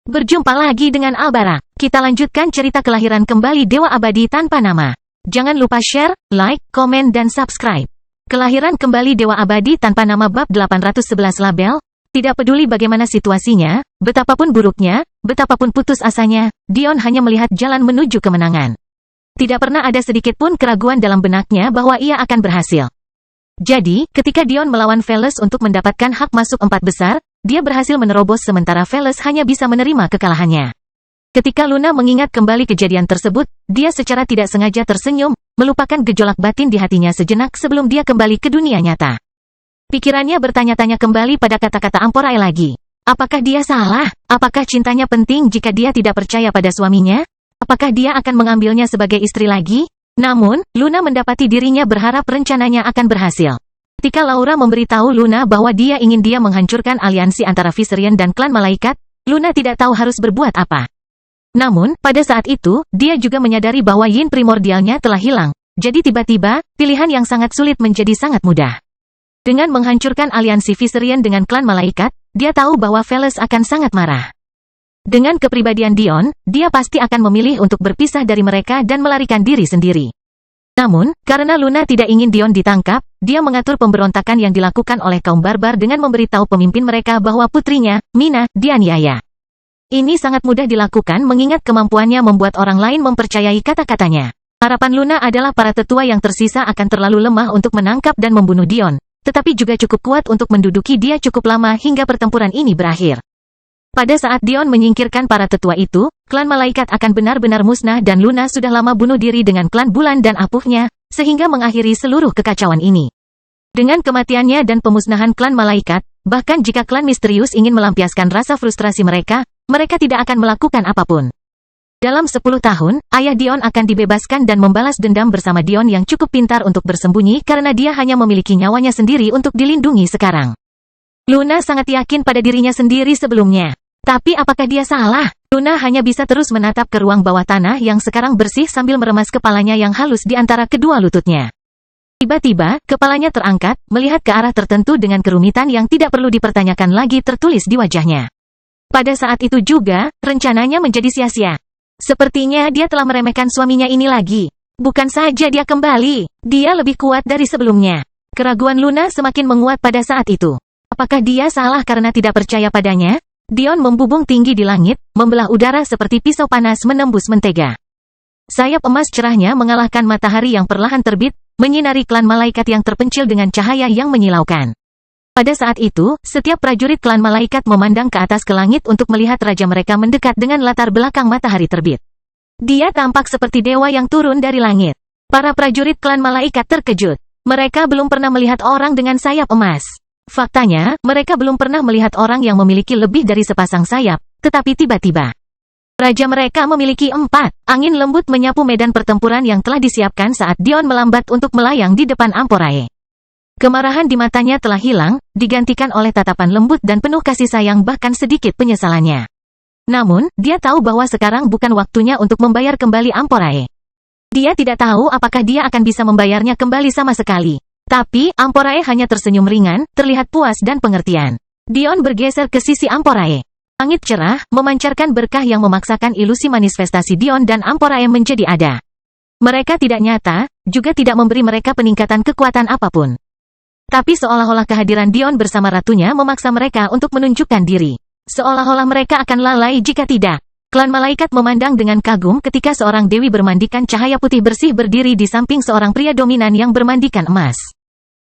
Berjumpa lagi dengan Albara. Kita lanjutkan cerita kelahiran kembali Dewa Abadi tanpa nama. Jangan lupa share, like, komen dan subscribe. Kelahiran kembali Dewa Abadi tanpa nama bab 811 label. Tidak peduli bagaimana situasinya, betapapun buruknya, betapapun putus asanya, Dion hanya melihat jalan menuju kemenangan. Tidak pernah ada sedikit pun keraguan dalam benaknya bahwa ia akan berhasil. Jadi, ketika Dion melawan Veles untuk mendapatkan hak masuk 4 besar, dia berhasil menerobos sementara Veles hanya bisa menerima kekalahannya. Ketika Luna mengingat kembali kejadian tersebut, dia secara tidak sengaja tersenyum, melupakan gejolak batin di hatinya sejenak sebelum dia kembali ke dunia nyata. Pikirannya bertanya-tanya kembali pada kata-kata Amporae lagi. Apakah dia salah? Apakah cintanya penting jika dia tidak percaya pada suaminya? Apakah dia akan mengambilnya sebagai istri lagi? Namun, Luna mendapati dirinya berharap rencananya akan berhasil. Ketika Laura memberitahu Luna bahwa dia ingin dia menghancurkan aliansi antara Viserion dan klan malaikat, Luna tidak tahu harus berbuat apa. Namun, pada saat itu, dia juga menyadari bahwa yin primordialnya telah hilang. Jadi tiba-tiba, pilihan yang sangat sulit menjadi sangat mudah. Dengan menghancurkan aliansi Viserion dengan klan malaikat, dia tahu bahwa Veles akan sangat marah. Dengan kepribadian Dion, dia pasti akan memilih untuk berpisah dari mereka dan melarikan diri sendiri. Namun, karena Luna tidak ingin Dion ditangkap, dia mengatur pemberontakan yang dilakukan oleh kaum barbar dengan memberitahu pemimpin mereka bahwa putrinya, Mina, dianiaya. Ini sangat mudah dilakukan mengingat kemampuannya membuat orang lain mempercayai kata-katanya. Harapan Luna adalah para tetua yang tersisa akan terlalu lemah untuk menangkap dan membunuh Dion, tetapi juga cukup kuat untuk menduduki dia cukup lama hingga pertempuran ini berakhir. Pada saat Dion menyingkirkan para tetua itu, klan malaikat akan benar-benar musnah dan Luna sudah lama bunuh diri dengan klan bulan dan apuhnya, sehingga mengakhiri seluruh kekacauan ini. Dengan kematiannya dan pemusnahan klan malaikat, bahkan jika klan misterius ingin melampiaskan rasa frustrasi mereka tidak akan melakukan apapun. Dalam 10 tahun, ayah Dion akan dibebaskan dan membalas dendam bersama Dion yang cukup pintar untuk bersembunyi karena dia hanya memiliki nyawanya sendiri untuk dilindungi sekarang. Luna sangat yakin pada dirinya sendiri sebelumnya. Tapi apakah dia salah? Luna hanya bisa terus menatap ke ruang bawah tanah yang sekarang bersih sambil meremas kepalanya yang halus di antara kedua lututnya. Tiba-tiba, kepalanya terangkat, melihat ke arah tertentu dengan kerumitan yang tidak perlu dipertanyakan lagi tertulis di wajahnya. Pada saat itu juga, rencananya menjadi sia-sia. Sepertinya dia telah meremehkan suaminya ini lagi. Bukan saja dia kembali, dia lebih kuat dari sebelumnya. Keraguan Luna semakin menguat pada saat itu. Apakah dia salah karena tidak percaya padanya? Dion membubung tinggi di langit, membelah udara seperti pisau panas menembus mentega. Sayap emas cerahnya mengalahkan matahari yang perlahan terbit, menyinari klan malaikat yang terpencil dengan cahaya yang menyilaukan. Pada saat itu, setiap prajurit klan malaikat memandang ke atas ke langit untuk melihat raja mereka mendekat dengan latar belakang matahari terbit. Dia tampak seperti dewa yang turun dari langit. Para prajurit klan malaikat terkejut. Mereka belum pernah melihat orang dengan sayap emas. Faktanya, mereka belum pernah melihat orang yang memiliki lebih dari sepasang sayap, tetapi tiba-tiba raja mereka memiliki 4. Angin lembut menyapu medan pertempuran yang telah disiapkan saat Dion melambat untuk melayang di depan Amporae. Kemarahan di matanya telah hilang, digantikan oleh tatapan lembut dan penuh kasih sayang bahkan sedikit penyesalannya. Namun, dia tahu bahwa sekarang bukan waktunya untuk membayar kembali Amporae. Dia tidak tahu apakah dia akan bisa membayarnya kembali sama sekali. Tapi, Amporae hanya tersenyum ringan, terlihat puas dan pengertian. Dion bergeser ke sisi Amporae. Langit cerah, memancarkan berkah yang memaksakan ilusi manifestasi Dion dan Amporae menjadi ada. Mereka tidak nyata, juga tidak memberi mereka peningkatan kekuatan apapun. Tapi seolah-olah kehadiran Dion bersama ratunya memaksa mereka untuk menunjukkan diri. Seolah-olah mereka akan lalai jika tidak. Klan malaikat memandang dengan kagum ketika seorang dewi bermandikan cahaya putih bersih berdiri di samping seorang pria dominan yang bermandikan emas.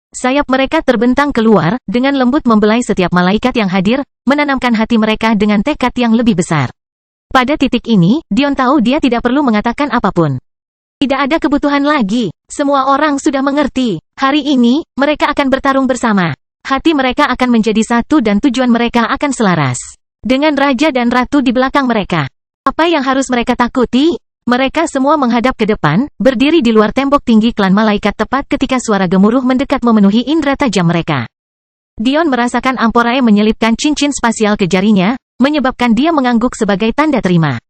Sayap mereka terbentang keluar, dengan lembut membelai setiap malaikat yang hadir, menanamkan hati mereka dengan tekad yang lebih besar. Pada titik ini, Dion tahu dia tidak perlu mengatakan apapun. Tidak ada kebutuhan lagi. Semua orang sudah mengerti. Hari ini, mereka akan bertarung bersama. Hati mereka akan menjadi satu dan tujuan mereka akan selaras. Dengan raja dan ratu di belakang mereka. Apa yang harus mereka takuti? Mereka semua menghadap ke depan, berdiri di luar tembok tinggi klan malaikat tepat ketika suara gemuruh mendekat memenuhi indera tajam mereka. Dion merasakan Amporae menyelipkan cincin spasial ke jarinya, menyebabkan dia mengangguk sebagai tanda terima.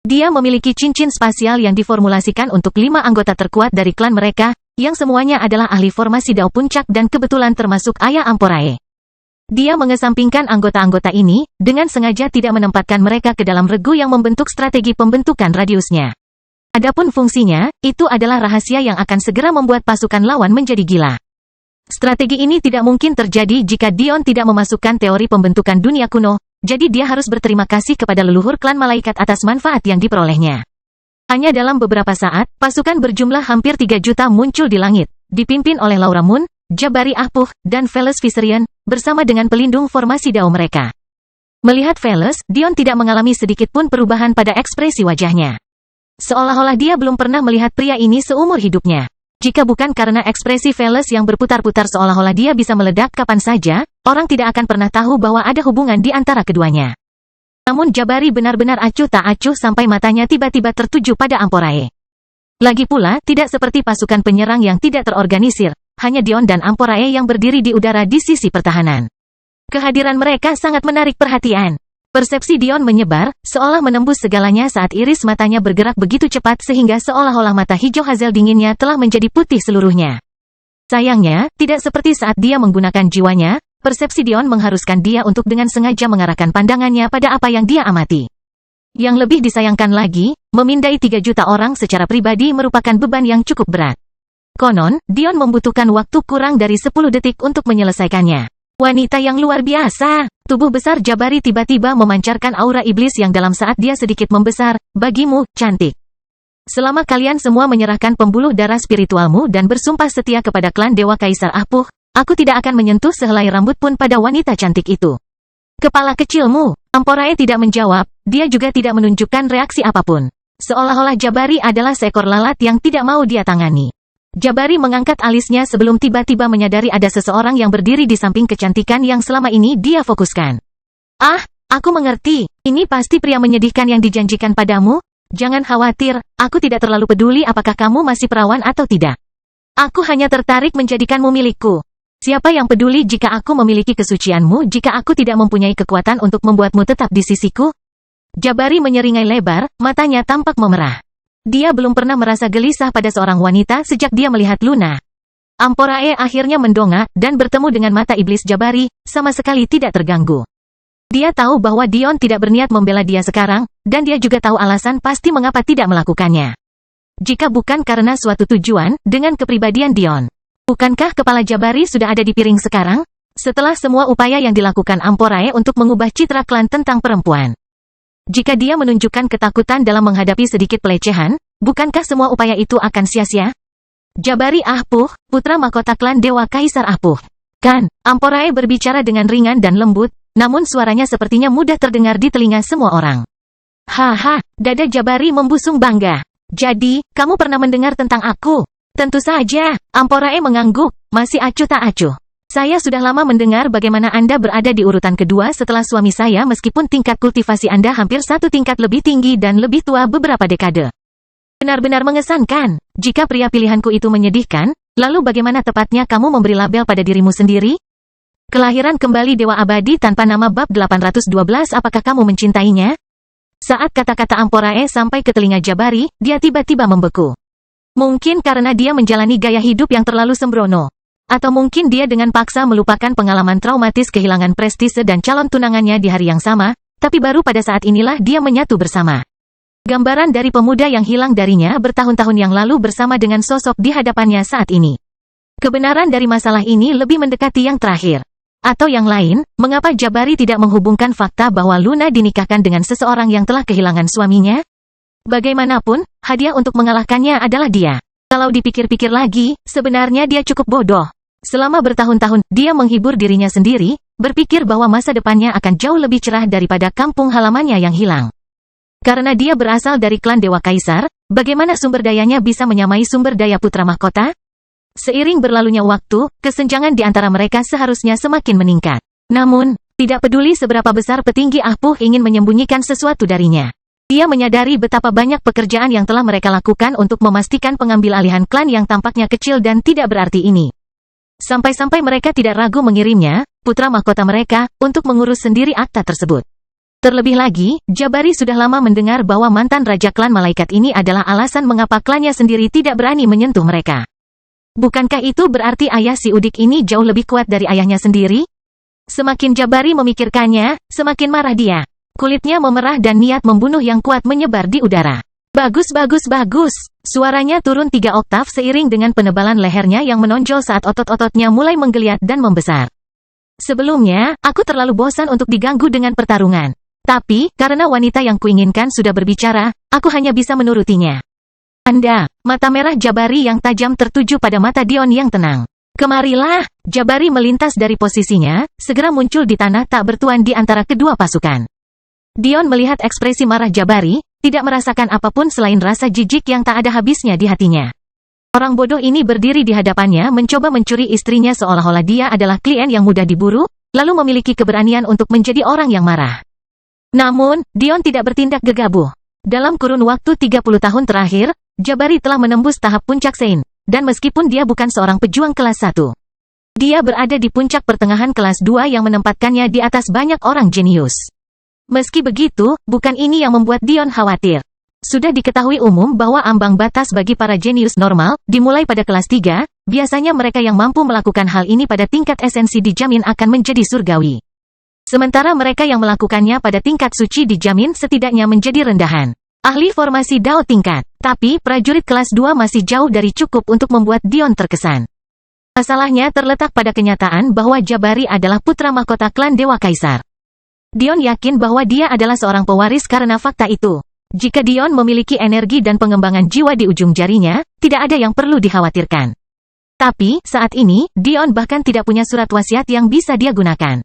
Dia memiliki cincin spasial yang diformulasikan untuk 5 anggota terkuat dari klan mereka, yang semuanya adalah ahli formasi Dao Puncak dan kebetulan termasuk ayah Amporae. Dia mengesampingkan anggota-anggota ini, dengan sengaja tidak menempatkan mereka ke dalam regu yang membentuk strategi pembentukan radiusnya. Adapun fungsinya, itu adalah rahasia yang akan segera membuat pasukan lawan menjadi gila. Strategi ini tidak mungkin terjadi jika Dion tidak memasukkan teori pembentukan dunia kuno, jadi dia harus berterima kasih kepada leluhur klan malaikat atas manfaat yang diperolehnya. Hanya dalam beberapa saat, pasukan berjumlah hampir 3 juta muncul di langit, dipimpin oleh Laura Moon, Jabari Ahpuh, dan Veles Viserion, bersama dengan pelindung formasi Dao mereka. Melihat Veles, Dion tidak mengalami sedikit pun perubahan pada ekspresi wajahnya. Seolah-olah dia belum pernah melihat pria ini seumur hidupnya. Jika bukan karena ekspresi Veles yang berputar-putar seolah-olah dia bisa meledak kapan saja, orang tidak akan pernah tahu bahwa ada hubungan di antara keduanya. Namun Jabari benar-benar acuh tak acuh sampai matanya tiba-tiba tertuju pada Amporae. Lagi pula, tidak seperti pasukan penyerang yang tidak terorganisir, hanya Dion dan Amporae yang berdiri di udara di sisi pertahanan. Kehadiran mereka sangat menarik perhatian. Persepsi Dion menyebar, seolah menembus segalanya saat iris matanya bergerak begitu cepat sehingga seolah-olah mata hijau hazel dinginnya telah menjadi putih seluruhnya. Sayangnya, tidak seperti saat dia menggunakan jiwanya, persepsi Dion mengharuskan dia untuk dengan sengaja mengarahkan pandangannya pada apa yang dia amati. Yang lebih disayangkan lagi, memindai 3 juta orang secara pribadi merupakan beban yang cukup berat. Konon, Dion membutuhkan waktu kurang dari 10 detik untuk menyelesaikannya. Wanita yang luar biasa. Tubuh besar Jabari tiba-tiba memancarkan aura iblis yang dalam saat dia sedikit membesar, bagimu, cantik. Selama kalian semua menyerahkan pembuluh darah spiritualmu dan bersumpah setia kepada klan Dewa Kaisar Ahpuh, aku tidak akan menyentuh sehelai rambut pun pada wanita cantik itu. Kepala kecilmu. Amporae tidak menjawab, dia juga tidak menunjukkan reaksi apapun. Seolah-olah Jabari adalah seekor lalat yang tidak mau dia tangani. Jabari mengangkat alisnya sebelum tiba-tiba menyadari ada seseorang yang berdiri di samping kecantikan yang selama ini dia fokuskan. Ah, aku mengerti, ini pasti pria menyedihkan yang dijanjikan padamu. Jangan khawatir, aku tidak terlalu peduli apakah kamu masih perawan atau tidak. Aku hanya tertarik menjadikanmu milikku. Siapa yang peduli jika aku memiliki kesucianmu jika aku tidak mempunyai kekuatan untuk membuatmu tetap di sisiku? Jabari menyeringai lebar, matanya tampak memerah. Dia belum pernah merasa gelisah pada seorang wanita sejak dia melihat Luna. Amporae akhirnya mendongak dan bertemu dengan mata iblis Jabari, sama sekali tidak terganggu. Dia tahu bahwa Dion tidak berniat membela dia sekarang, dan dia juga tahu alasan pasti mengapa tidak melakukannya. Jika bukan karena suatu tujuan, dengan kepribadian Dion. Bukankah kepala Jabari sudah ada di piring sekarang? Setelah semua upaya yang dilakukan Amporae untuk mengubah citra klan tentang perempuan. Jika dia menunjukkan ketakutan dalam menghadapi sedikit pelecehan, bukankah semua upaya itu akan sia-sia? Jabari Ahpuh, putra mahkota klan Dewa Kaisar Ahpuh. Kan, Amporae berbicara dengan ringan dan lembut, namun suaranya sepertinya mudah terdengar di telinga semua orang. Haha, dada Jabari membusung bangga. Jadi, kamu pernah mendengar tentang aku? Tentu saja, Amporae mengangguk, masih acuh tak acuh. Saya sudah lama mendengar bagaimana Anda berada di urutan kedua setelah suami saya meskipun tingkat kultivasi Anda hampir 1 tingkat lebih tinggi dan lebih tua beberapa dekade. Benar-benar mengesankan. Jika pria pilihanku itu menyedihkan, lalu bagaimana tepatnya kamu memberi label pada dirimu sendiri? Kelahiran kembali Dewa Abadi tanpa nama bab 812 apakah kamu mencintainya? Saat kata-kata Amporae sampai ke telinga Jabari, dia tiba-tiba membeku. Mungkin karena dia menjalani gaya hidup yang terlalu sembrono. Atau mungkin dia dengan paksa melupakan pengalaman traumatis kehilangan prestise dan calon tunangannya di hari yang sama, tapi baru pada saat inilah dia menyatu bersama. Gambaran dari pemuda yang hilang darinya bertahun-tahun yang lalu bersama dengan sosok di hadapannya saat ini. Kebenaran dari masalah ini lebih mendekati yang terakhir. Atau yang lain, mengapa Jabari tidak menghubungkan fakta bahwa Luna dinikahkan dengan seseorang yang telah kehilangan suaminya? Bagaimanapun, hadiah untuk mengalahkannya adalah dia. Kalau dipikir-pikir lagi, sebenarnya dia cukup bodoh. Selama bertahun-tahun, dia menghibur dirinya sendiri, berpikir bahwa masa depannya akan jauh lebih cerah daripada kampung halamannya yang hilang. Karena dia berasal dari klan Dewa Kaisar, bagaimana sumber dayanya bisa menyamai sumber daya putra mahkota? Seiring berlalunya waktu, kesenjangan di antara mereka seharusnya semakin meningkat. Namun, tidak peduli seberapa besar petinggi Ahpuh ingin menyembunyikan sesuatu darinya. Dia menyadari betapa banyak pekerjaan yang telah mereka lakukan untuk memastikan pengambil alihan klan yang tampaknya kecil dan tidak berarti ini. Sampai-sampai mereka tidak ragu mengirimnya, putra mahkota mereka, untuk mengurus sendiri akta tersebut. Terlebih lagi, Jabari sudah lama mendengar bahwa mantan Raja Klan Malaikat ini adalah alasan mengapa klannya sendiri tidak berani menyentuh mereka. Bukankah itu berarti ayah si Udik ini jauh lebih kuat dari ayahnya sendiri? Semakin Jabari memikirkannya, semakin marah dia. Kulitnya memerah dan niat membunuh yang kuat menyebar di udara. Bagus bagus bagus. Suaranya turun 3 oktav seiring dengan penebalan lehernya yang menonjol saat otot-ototnya mulai menggeliat dan membesar. Sebelumnya, aku terlalu bosan untuk diganggu dengan pertarungan. Tapi, karena wanita yang kuinginkan sudah berbicara, aku hanya bisa menurutinya. Anda, mata merah Jabari yang tajam tertuju pada mata Dion yang tenang. Kemarilah, Jabari melintas dari posisinya, segera muncul di tanah tak bertuan di antara kedua pasukan. Dion melihat ekspresi marah Jabari, tidak merasakan apapun selain rasa jijik yang tak ada habisnya di hatinya. Orang bodoh ini berdiri di hadapannya mencoba mencuri istrinya seolah-olah dia adalah klien yang mudah diburu, lalu memiliki keberanian untuk menjadi orang yang marah. Namun, Dion tidak bertindak gegabah. Dalam kurun waktu 30 tahun terakhir, Jabari telah menembus tahap puncak Sein. Dan meskipun dia bukan seorang pejuang kelas 1, dia berada di puncak pertengahan kelas 2 yang menempatkannya di atas banyak orang jenius. Meski begitu, bukan ini yang membuat Dion khawatir. Sudah diketahui umum bahwa ambang batas bagi para jenius normal, dimulai pada kelas 3, biasanya mereka yang mampu melakukan hal ini pada tingkat esensi dijamin akan menjadi surgawi. Sementara mereka yang melakukannya pada tingkat suci dijamin setidaknya menjadi rendahan. Ahli formasi Dao tingkat, tapi prajurit kelas 2 masih jauh dari cukup untuk membuat Dion terkesan. Masalahnya terletak pada kenyataan bahwa Jabari adalah putra mahkota klan Dewa Kaisar. Dion yakin bahwa dia adalah seorang pewaris karena fakta itu. Jika Dion memiliki energi dan pengembangan jiwa di ujung jarinya, tidak ada yang perlu dikhawatirkan. Tapi, saat ini, Dion bahkan tidak punya surat wasiat yang bisa dia gunakan.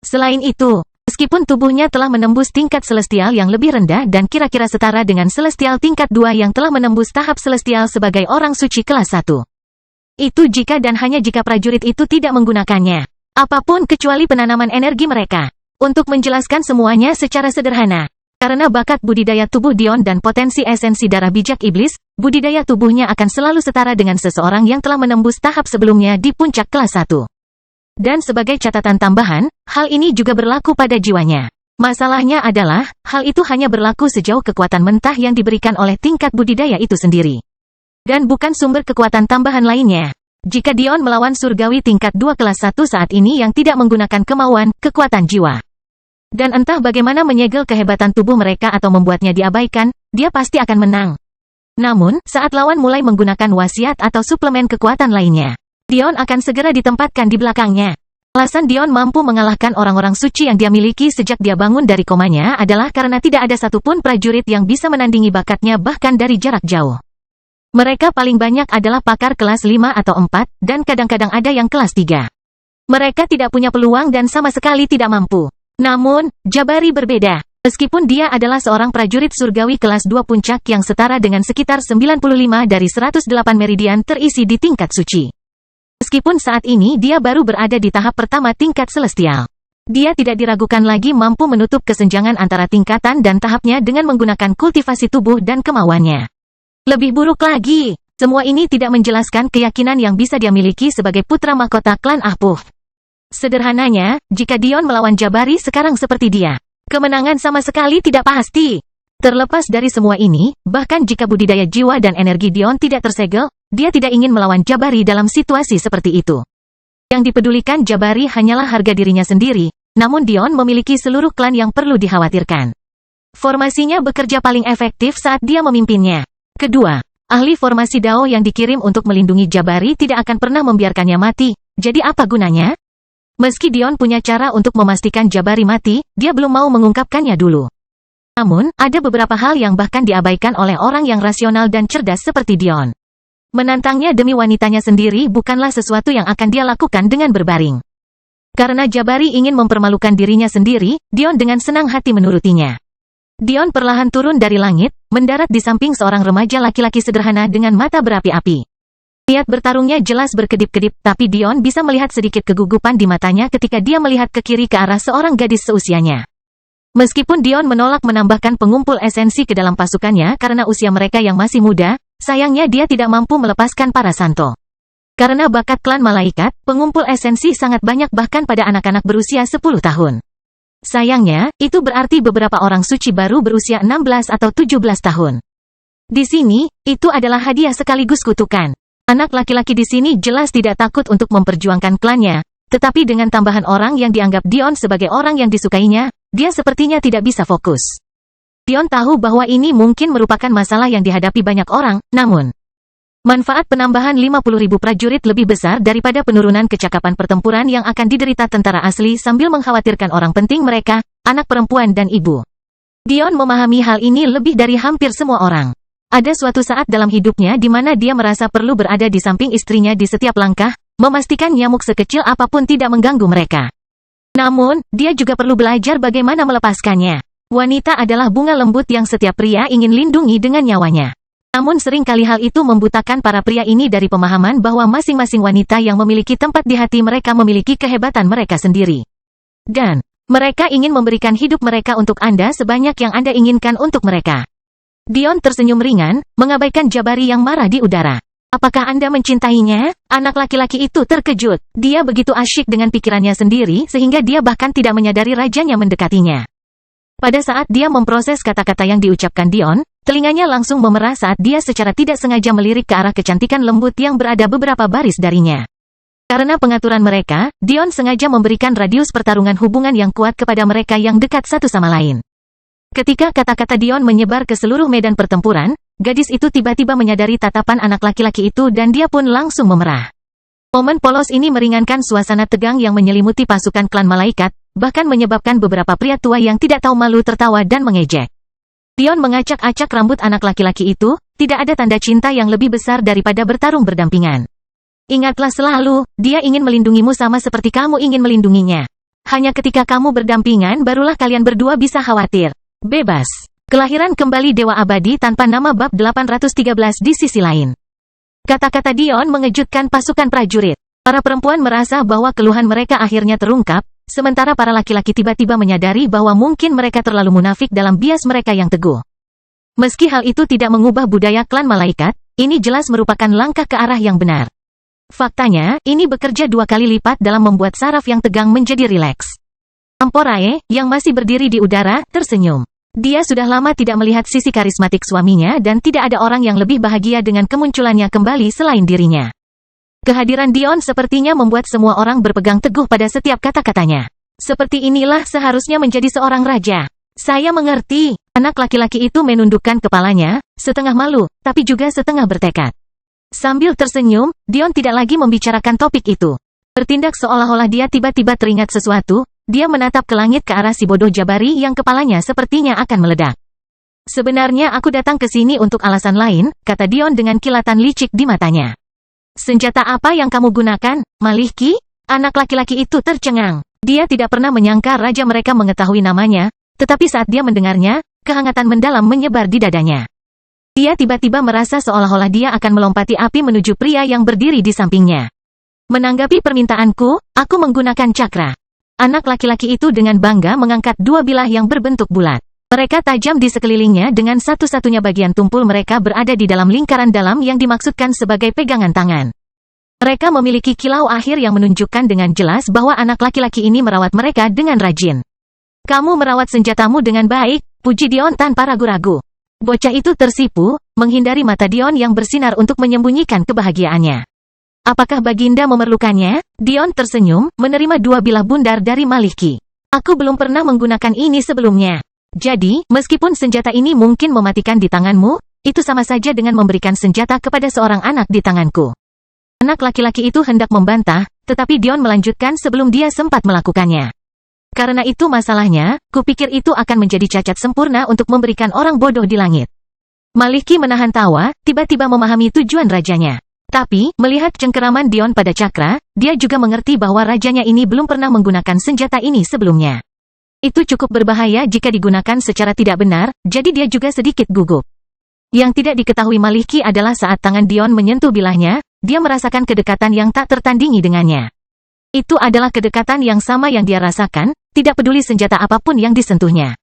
Selain itu, meskipun tubuhnya telah menembus tingkat celestial yang lebih rendah dan kira-kira setara dengan celestial tingkat 2 yang telah menembus tahap celestial sebagai orang suci kelas 1. Itu jika dan hanya jika prajurit itu tidak menggunakannya. Apapun kecuali penanaman energi mereka. Untuk menjelaskan semuanya secara sederhana. Karena bakat budidaya tubuh Dion dan potensi esensi darah bijak iblis, budidaya tubuhnya akan selalu setara dengan seseorang yang telah menembus tahap sebelumnya di puncak kelas 1. Dan sebagai catatan tambahan, hal ini juga berlaku pada jiwanya. Masalahnya adalah, hal itu hanya berlaku sejauh kekuatan mentah yang diberikan oleh tingkat budidaya itu sendiri. Dan bukan sumber kekuatan tambahan lainnya. Jika Dion melawan surgawi tingkat 2 kelas 1 saat ini yang tidak menggunakan kemauan, kekuatan jiwa. Dan entah bagaimana menyegel kehebatan tubuh mereka atau membuatnya diabaikan, dia pasti akan menang. Namun, saat lawan mulai menggunakan wasiat atau suplemen kekuatan lainnya, Dion akan segera ditempatkan di belakangnya. Alasan Dion mampu mengalahkan orang-orang suci yang dia miliki sejak dia bangun dari komanya adalah karena tidak ada satupun prajurit yang bisa menandingi bakatnya bahkan dari jarak jauh. Mereka paling banyak adalah pakar kelas 5 atau 4, dan kadang-kadang ada yang kelas 3. Mereka tidak punya peluang dan sama sekali tidak mampu. Namun, Jabari berbeda. Meskipun dia adalah seorang prajurit surgawi kelas 2 puncak yang setara dengan sekitar 95 dari 108 meridian terisi di tingkat suci. Meskipun saat ini dia baru berada di tahap pertama tingkat celestial. Dia tidak diragukan lagi mampu menutup kesenjangan antara tingkatan dan tahapnya dengan menggunakan kultivasi tubuh dan kemauannya. Lebih buruk lagi, semua ini tidak menjelaskan keyakinan yang bisa dia miliki sebagai putra mahkota klan Ahpuf. Sederhananya, jika Dion melawan Jabari sekarang seperti dia, kemenangan sama sekali tidak pasti. Terlepas dari semua ini, bahkan jika budidaya jiwa dan energi Dion tidak tersegel, dia tidak ingin melawan Jabari dalam situasi seperti itu. Yang dipedulikan Jabari hanyalah harga dirinya sendiri, namun Dion memiliki seluruh klan yang perlu dikhawatirkan. Formasinya bekerja paling efektif saat dia memimpinnya. Kedua, ahli formasi Dao yang dikirim untuk melindungi Jabari tidak akan pernah membiarkannya mati, jadi apa gunanya? Meski Dion punya cara untuk memastikan Jabari mati, dia belum mau mengungkapkannya dulu. Namun, ada beberapa hal yang bahkan diabaikan oleh orang yang rasional dan cerdas seperti Dion. Menantangnya demi wanitanya sendiri bukanlah sesuatu yang akan dia lakukan dengan berbaring. Karena Jabari ingin mempermalukan dirinya sendiri, Dion dengan senang hati menurutinya. Dion perlahan turun dari langit, mendarat di samping seorang remaja laki-laki sederhana dengan mata berapi-api. Niat bertarungnya jelas berkedip-kedip, tapi Dion bisa melihat sedikit kegugupan di matanya ketika dia melihat ke kiri ke arah seorang gadis seusianya. Meskipun Dion menolak menambahkan pengumpul esensi ke dalam pasukannya karena usia mereka yang masih muda, sayangnya dia tidak mampu melepaskan para santo. Karena bakat klan malaikat, pengumpul esensi sangat banyak bahkan pada anak-anak berusia 10 tahun. Sayangnya, itu berarti beberapa orang suci baru berusia 16 atau 17 tahun. Di sini, itu adalah hadiah sekaligus kutukan. Anak laki-laki di sini jelas tidak takut untuk memperjuangkan klannya, Tetapi dengan tambahan orang yang dianggap Dion sebagai orang yang disukainya, dia sepertinya tidak bisa fokus. Dion tahu bahwa ini mungkin merupakan masalah yang dihadapi banyak orang, namun manfaat penambahan 50.000 prajurit lebih besar daripada penurunan kecakapan pertempuran yang akan diderita tentara asli sambil mengkhawatirkan orang penting mereka, anak perempuan dan ibu. Dion memahami hal ini lebih dari hampir semua orang. Ada suatu saat dalam hidupnya di mana dia merasa perlu berada di samping istrinya di setiap langkah, memastikan nyamuk sekecil apapun tidak mengganggu mereka. Namun, dia juga perlu belajar bagaimana melepaskannya. Wanita adalah bunga lembut yang setiap pria ingin lindungi dengan nyawanya. Namun seringkali hal itu membutakan para pria ini dari pemahaman bahwa masing-masing wanita yang memiliki tempat di hati mereka memiliki kehebatan mereka sendiri. Dan mereka ingin memberikan hidup mereka untuk Anda sebanyak yang Anda inginkan untuk mereka. Dion tersenyum ringan, mengabaikan Jabari yang marah di udara. Apakah Anda mencintainya? Anak laki-laki itu terkejut. Dia begitu asyik dengan pikirannya sendiri sehingga dia bahkan tidak menyadari rajanya mendekatinya. Pada saat dia memproses kata-kata yang diucapkan Dion, telinganya langsung memerah saat dia secara tidak sengaja melirik ke arah kecantikan lembut yang berada beberapa baris darinya. Karena pengaturan mereka, Dion sengaja memberikan radius pertarungan hubungan yang kuat kepada mereka yang dekat satu sama lain. Ketika kata-kata Dion menyebar ke seluruh medan pertempuran, gadis itu tiba-tiba menyadari tatapan anak laki-laki itu dan dia pun langsung memerah. Momen polos ini meringankan suasana tegang yang menyelimuti pasukan klan malaikat, bahkan menyebabkan beberapa pria tua yang tidak tahu malu tertawa dan mengejek. Dion mengacak-acak rambut anak laki-laki itu, tidak ada tanda cinta yang lebih besar daripada bertarung berdampingan. Ingatlah selalu, dia ingin melindungimu sama seperti kamu ingin melindunginya. Hanya ketika kamu berdampingan barulah kalian berdua bisa khawatir. Bebas. Kelahiran kembali Dewa Abadi tanpa nama bab 813 di sisi lain. Kata-kata Dion mengejutkan pasukan prajurit. Para perempuan merasa bahwa keluhan mereka akhirnya terungkap, sementara para laki-laki tiba-tiba menyadari bahwa mungkin mereka terlalu munafik dalam bias mereka yang teguh. Meski hal itu tidak mengubah budaya klan malaikat, ini jelas merupakan langkah ke arah yang benar. Faktanya, ini bekerja 2 kali lipat dalam membuat saraf yang tegang menjadi rileks. Amporae, yang masih berdiri di udara, tersenyum. Dia sudah lama tidak melihat sisi karismatik suaminya dan tidak ada orang yang lebih bahagia dengan kemunculannya kembali selain dirinya. Kehadiran Dion sepertinya membuat semua orang berpegang teguh pada setiap kata-katanya. Seperti inilah seharusnya menjadi seorang raja. Saya mengerti. Anak laki-laki itu menundukkan kepalanya, setengah malu, tapi juga setengah bertekad. Sambil tersenyum, Dion tidak lagi membicarakan topik itu. Bertindak seolah-olah dia tiba-tiba teringat sesuatu. Dia menatap ke langit ke arah si bodoh Jabari yang kepalanya sepertinya akan meledak. Sebenarnya aku datang ke sini untuk alasan lain, kata Dion dengan kilatan licik di matanya. Senjata apa yang kamu gunakan, Malihki? Anak laki-laki itu tercengang. Dia tidak pernah menyangka raja mereka mengetahui namanya, tetapi saat dia mendengarnya, kehangatan mendalam menyebar di dadanya. Dia tiba-tiba merasa seolah-olah dia akan melompati api menuju pria yang berdiri di sampingnya. Menanggapi permintaanku, aku menggunakan cakra. Anak laki-laki itu dengan bangga mengangkat 2 bilah yang berbentuk bulat. Mereka tajam di sekelilingnya dengan satu-satunya bagian tumpul mereka berada di dalam lingkaran dalam yang dimaksudkan sebagai pegangan tangan. Mereka memiliki kilau akhir yang menunjukkan dengan jelas bahwa anak laki-laki ini merawat mereka dengan rajin. Kamu merawat senjatamu dengan baik, puji Dion tanpa ragu-ragu. Bocah itu tersipu, menghindari mata Dion yang bersinar untuk menyembunyikan kebahagiaannya. Apakah Baginda memerlukannya? Dion tersenyum, menerima 2 bilah bundar dari Malihki. Aku belum pernah menggunakan ini sebelumnya. Jadi, meskipun senjata ini mungkin mematikan di tanganmu, itu sama saja dengan memberikan senjata kepada seorang anak di tanganku. Anak laki-laki itu hendak membantah, tetapi Dion melanjutkan sebelum dia sempat melakukannya. Karena itu masalahnya, kupikir itu akan menjadi cacat sempurna untuk memberikan orang bodoh di langit. Malihki menahan tawa, tiba-tiba memahami tujuan rajanya. Tapi, melihat cengkeraman Dion pada cakra, dia juga mengerti bahwa rajanya ini belum pernah menggunakan senjata ini sebelumnya. Itu cukup berbahaya jika digunakan secara tidak benar, jadi dia juga sedikit gugup. Yang tidak diketahui Malihki adalah saat tangan Dion menyentuh bilahnya, dia merasakan kedekatan yang tak tertandingi dengannya. Itu adalah kedekatan yang sama yang dia rasakan, tidak peduli senjata apapun yang disentuhnya.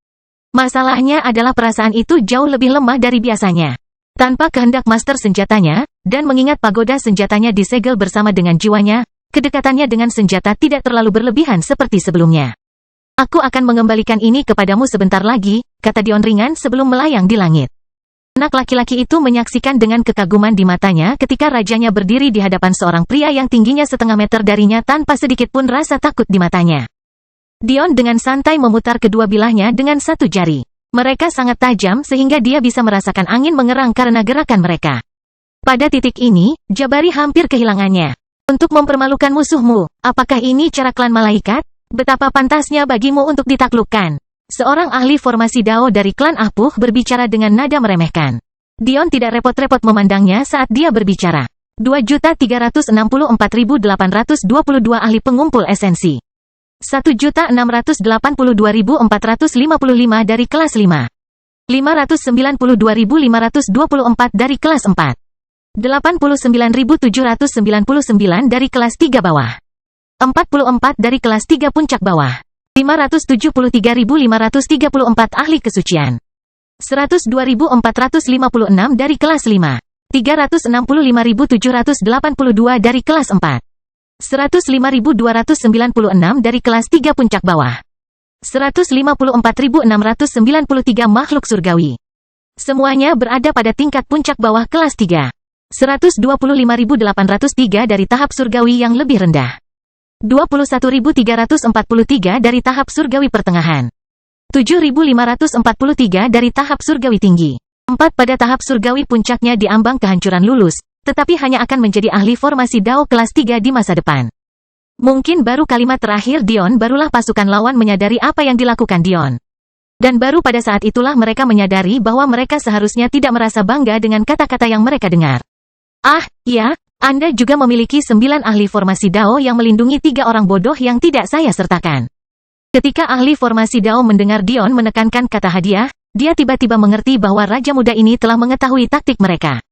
Masalahnya adalah perasaan itu jauh lebih lemah dari biasanya. Tanpa kehendak master senjatanya, dan mengingat pagoda senjatanya disegel bersama dengan jiwanya, kedekatannya dengan senjata tidak terlalu berlebihan seperti sebelumnya. Aku akan mengembalikan ini kepadamu sebentar lagi, kata Dion ringan sebelum melayang di langit. Anak laki-laki itu menyaksikan dengan kekaguman di matanya ketika rajanya berdiri di hadapan seorang pria yang tingginya setengah meter darinya tanpa sedikit pun rasa takut di matanya. Dion dengan santai memutar kedua bilahnya dengan satu jari. Mereka sangat tajam sehingga dia bisa merasakan angin mengerang karena gerakan mereka. Pada titik ini, Jabari hampir kehilangannya. Untuk mempermalukan musuhmu, apakah ini cara klan malaikat? Betapa pantasnya bagimu untuk ditaklukkan. Seorang ahli formasi Dao dari klan Apuh berbicara dengan nada meremehkan. Dion tidak repot-repot memandangnya saat dia berbicara. 2.364.822 ahli pengumpul esensi. 1.682.455 dari kelas 5. 592.524 dari kelas 4. 89.799 dari kelas 3 bawah. 44 dari kelas 3 puncak bawah. 573.534 ahli kesucian. 102.456 dari kelas 5. 365.782 dari kelas 4. 105.296 dari kelas 3 puncak bawah. 154.693 makhluk surgawi. Semuanya berada pada tingkat puncak bawah kelas 3. 125.803 dari tahap surgawi yang lebih rendah. 21.343 dari tahap surgawi pertengahan. 7.543 dari tahap surgawi tinggi. 4 pada tahap surgawi puncaknya diambang kehancuran lulus, tetapi hanya akan menjadi ahli formasi Dao kelas 3 di masa depan. Mungkin baru kalimat terakhir Dion barulah pasukan lawan menyadari apa yang dilakukan Dion. Dan baru pada saat itulah mereka menyadari bahwa mereka seharusnya tidak merasa bangga dengan kata-kata yang mereka dengar. Ah, iya. Anda juga memiliki 9 ahli formasi Dao yang melindungi 3 orang bodoh yang tidak saya sertakan. Ketika ahli formasi Dao mendengar Dion menekankan kata hadiah, dia tiba-tiba mengerti bahwa Raja Muda ini telah mengetahui taktik mereka.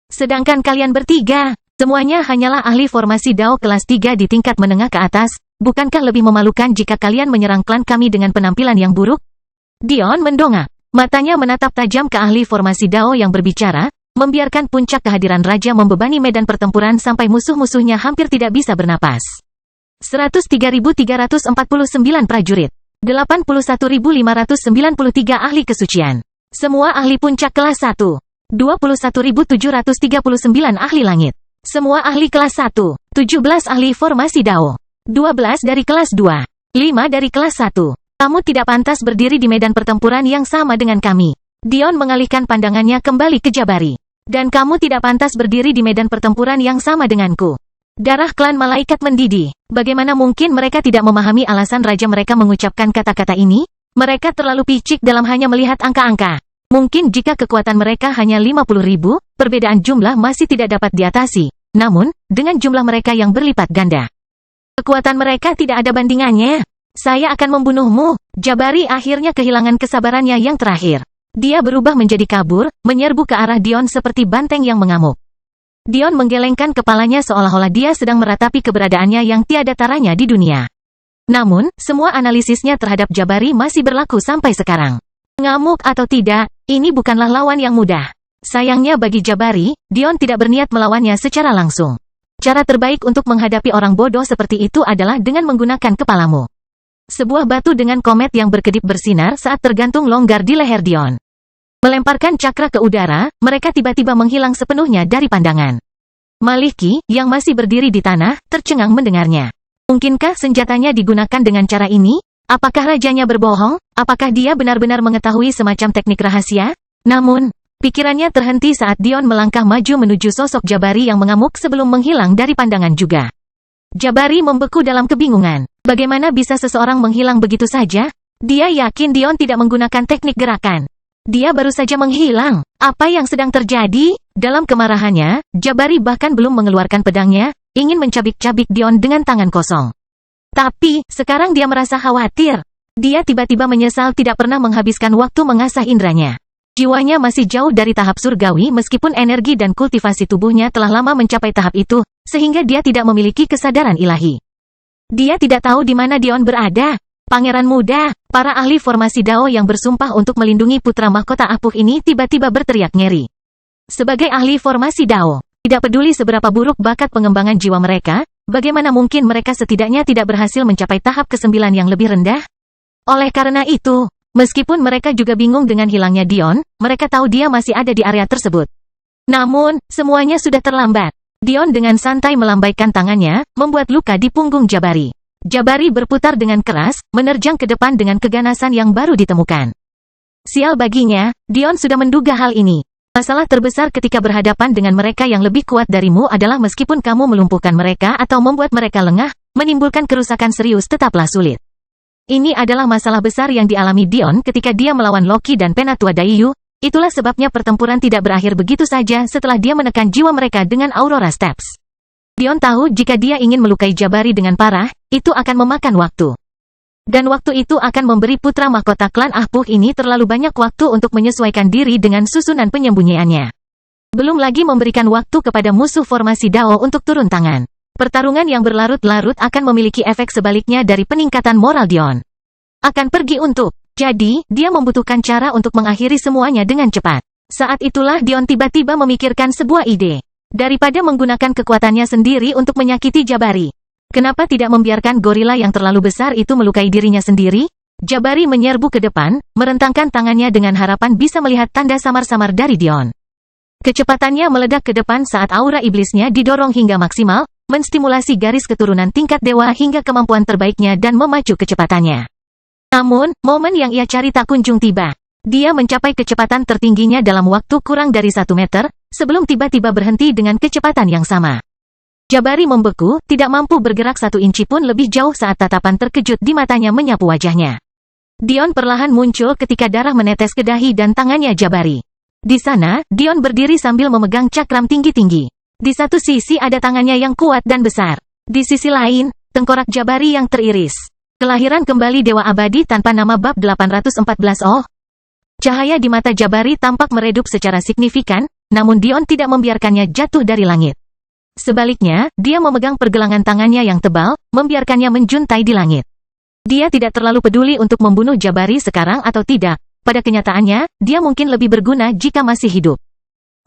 Sedangkan kalian bertiga, semuanya hanyalah ahli formasi Dao kelas 3 di tingkat menengah ke atas, bukankah lebih memalukan jika kalian menyerang klan kami dengan penampilan yang buruk? Dion mendongak, matanya menatap tajam ke ahli formasi Dao yang berbicara, membiarkan puncak kehadiran Raja membebani medan pertempuran sampai musuh-musuhnya hampir tidak bisa bernapas. 103.349 prajurit. 81.593 ahli kesucian. Semua ahli puncak kelas 1. 21.739 ahli langit. Semua ahli kelas 1. 17 ahli formasi Dao. 12 dari kelas 2. 5 dari kelas 1. Kamu tidak pantas berdiri di medan pertempuran yang sama dengan kami. Dion mengalihkan pandangannya kembali ke Jabari. Dan kamu tidak pantas berdiri di medan pertempuran yang sama denganku. Darah klan malaikat mendidih. Bagaimana mungkin mereka tidak memahami alasan raja mereka mengucapkan kata-kata ini? Mereka terlalu picik dalam hanya melihat angka-angka. Mungkin jika kekuatan mereka hanya 50.000, perbedaan jumlah masih tidak dapat diatasi. Namun, dengan jumlah mereka yang berlipat ganda, kekuatan mereka tidak ada bandingannya. Saya akan membunuhmu. Jabari akhirnya kehilangan kesabarannya yang terakhir. Dia berubah menjadi kabur, menyerbu ke arah Dion seperti banteng yang mengamuk. Dion menggelengkan kepalanya seolah-olah dia sedang meratapi keberadaannya yang tiada taranya di dunia. Namun, semua analisisnya terhadap Jabari masih berlaku sampai sekarang. Ngamuk atau tidak, ini bukanlah lawan yang mudah. Sayangnya bagi Jabari, Dion tidak berniat melawannya secara langsung. Cara terbaik untuk menghadapi orang bodoh seperti itu adalah dengan menggunakan kepalamu. Sebuah batu dengan komet yang berkedip bersinar saat tergantung longgar di leher Dion. Melemparkan cakra ke udara, mereka tiba-tiba menghilang sepenuhnya dari pandangan. Maliki, yang masih berdiri di tanah, tercengang mendengarnya. Mungkinkah senjatanya digunakan dengan cara ini? Apakah rajanya berbohong? Apakah dia benar-benar mengetahui semacam teknik rahasia? Namun, pikirannya terhenti saat Dion melangkah maju menuju sosok Jabari yang mengamuk sebelum menghilang dari pandangan juga. Jabari membeku dalam kebingungan. Bagaimana bisa seseorang menghilang begitu saja? Dia yakin Dion tidak menggunakan teknik gerakan. Dia baru saja menghilang. Apa yang sedang terjadi? Dalam kemarahannya, Jabari bahkan belum mengeluarkan pedangnya, ingin mencabik-cabik Dion dengan tangan kosong. Tapi, sekarang dia merasa khawatir. Dia tiba-tiba menyesal tidak pernah menghabiskan waktu mengasah indranya. Jiwanya masih jauh dari tahap surgawi meskipun energi dan kultivasi tubuhnya telah lama mencapai tahap itu, sehingga dia tidak memiliki kesadaran ilahi. Dia tidak tahu di mana Dion berada. Pangeran muda, para ahli formasi Dao yang bersumpah untuk melindungi putra mahkota Apuh ini tiba-tiba berteriak ngeri. Sebagai ahli formasi Dao, tidak peduli seberapa buruk bakat pengembangan jiwa mereka, bagaimana mungkin mereka setidaknya tidak berhasil mencapai tahap ke-9 yang lebih rendah? Oleh karena itu, Meskipun mereka juga bingung dengan hilangnya Dion, mereka tahu dia masih ada di area tersebut. Namun, semuanya sudah terlambat. Dion dengan santai melambaikan tangannya, membuat luka di punggung Jabari. Jabari berputar dengan keras, menerjang ke depan dengan keganasan yang baru ditemukan. Sial baginya, Dion sudah menduga hal ini. Masalah terbesar ketika berhadapan dengan mereka yang lebih kuat darimu adalah meskipun kamu melumpuhkan mereka atau membuat mereka lengah, menimbulkan kerusakan serius tetaplah sulit. Ini adalah masalah besar yang dialami Dion ketika dia melawan Loki dan Penatua Daiyu. Itulah sebabnya pertempuran tidak berakhir begitu saja setelah dia menekan jiwa mereka dengan Aurora Steps. Dion tahu jika dia ingin melukai Jabari dengan parah, itu akan memakan waktu. Dan waktu itu akan memberi putra mahkota klan Ahpuh ini terlalu banyak waktu untuk menyesuaikan diri dengan susunan penyembunyiannya. Belum lagi memberikan waktu kepada musuh formasi Dao untuk turun tangan. Pertarungan yang berlarut-larut akan memiliki efek sebaliknya dari peningkatan moral Dion. Akan pergi untuk. Jadi, dia membutuhkan cara untuk mengakhiri semuanya dengan cepat. Saat itulah Dion tiba-tiba memikirkan sebuah ide. Daripada menggunakan kekuatannya sendiri untuk menyakiti Jabari, kenapa tidak membiarkan gorila yang terlalu besar itu melukai dirinya sendiri? Jabari menyerbu ke depan, merentangkan tangannya dengan harapan bisa melihat tanda samar-samar dari Dion. Kecepatannya meledak ke depan saat aura iblisnya didorong hingga maksimal, menstimulasi garis keturunan tingkat dewa hingga kemampuan terbaiknya dan memacu kecepatannya. Namun, momen yang ia cari tak kunjung tiba. Dia mencapai kecepatan tertingginya dalam waktu kurang dari 1 meter, sebelum tiba-tiba berhenti dengan kecepatan yang sama. Jabari membeku, tidak mampu bergerak 1 inci pun lebih jauh saat tatapan terkejut di matanya menyapu wajahnya. Dion perlahan muncul ketika darah menetes ke dahi dan tangannya Jabari. Di sana, Dion berdiri sambil memegang cakram tinggi-tinggi. Di satu sisi ada tangannya yang kuat dan besar. Di sisi lain, tengkorak Jabari yang teriris. Kelahiran kembali Dewa Abadi tanpa nama bab 814. Oh. Cahaya di mata Jabari tampak meredup secara signifikan, namun Dion tidak membiarkannya jatuh dari langit. Sebaliknya, dia memegang pergelangan tangannya yang tebal, membiarkannya menjuntai di langit. Dia tidak terlalu peduli untuk membunuh Jabari sekarang atau tidak. Pada kenyataannya, dia mungkin lebih berguna jika masih hidup.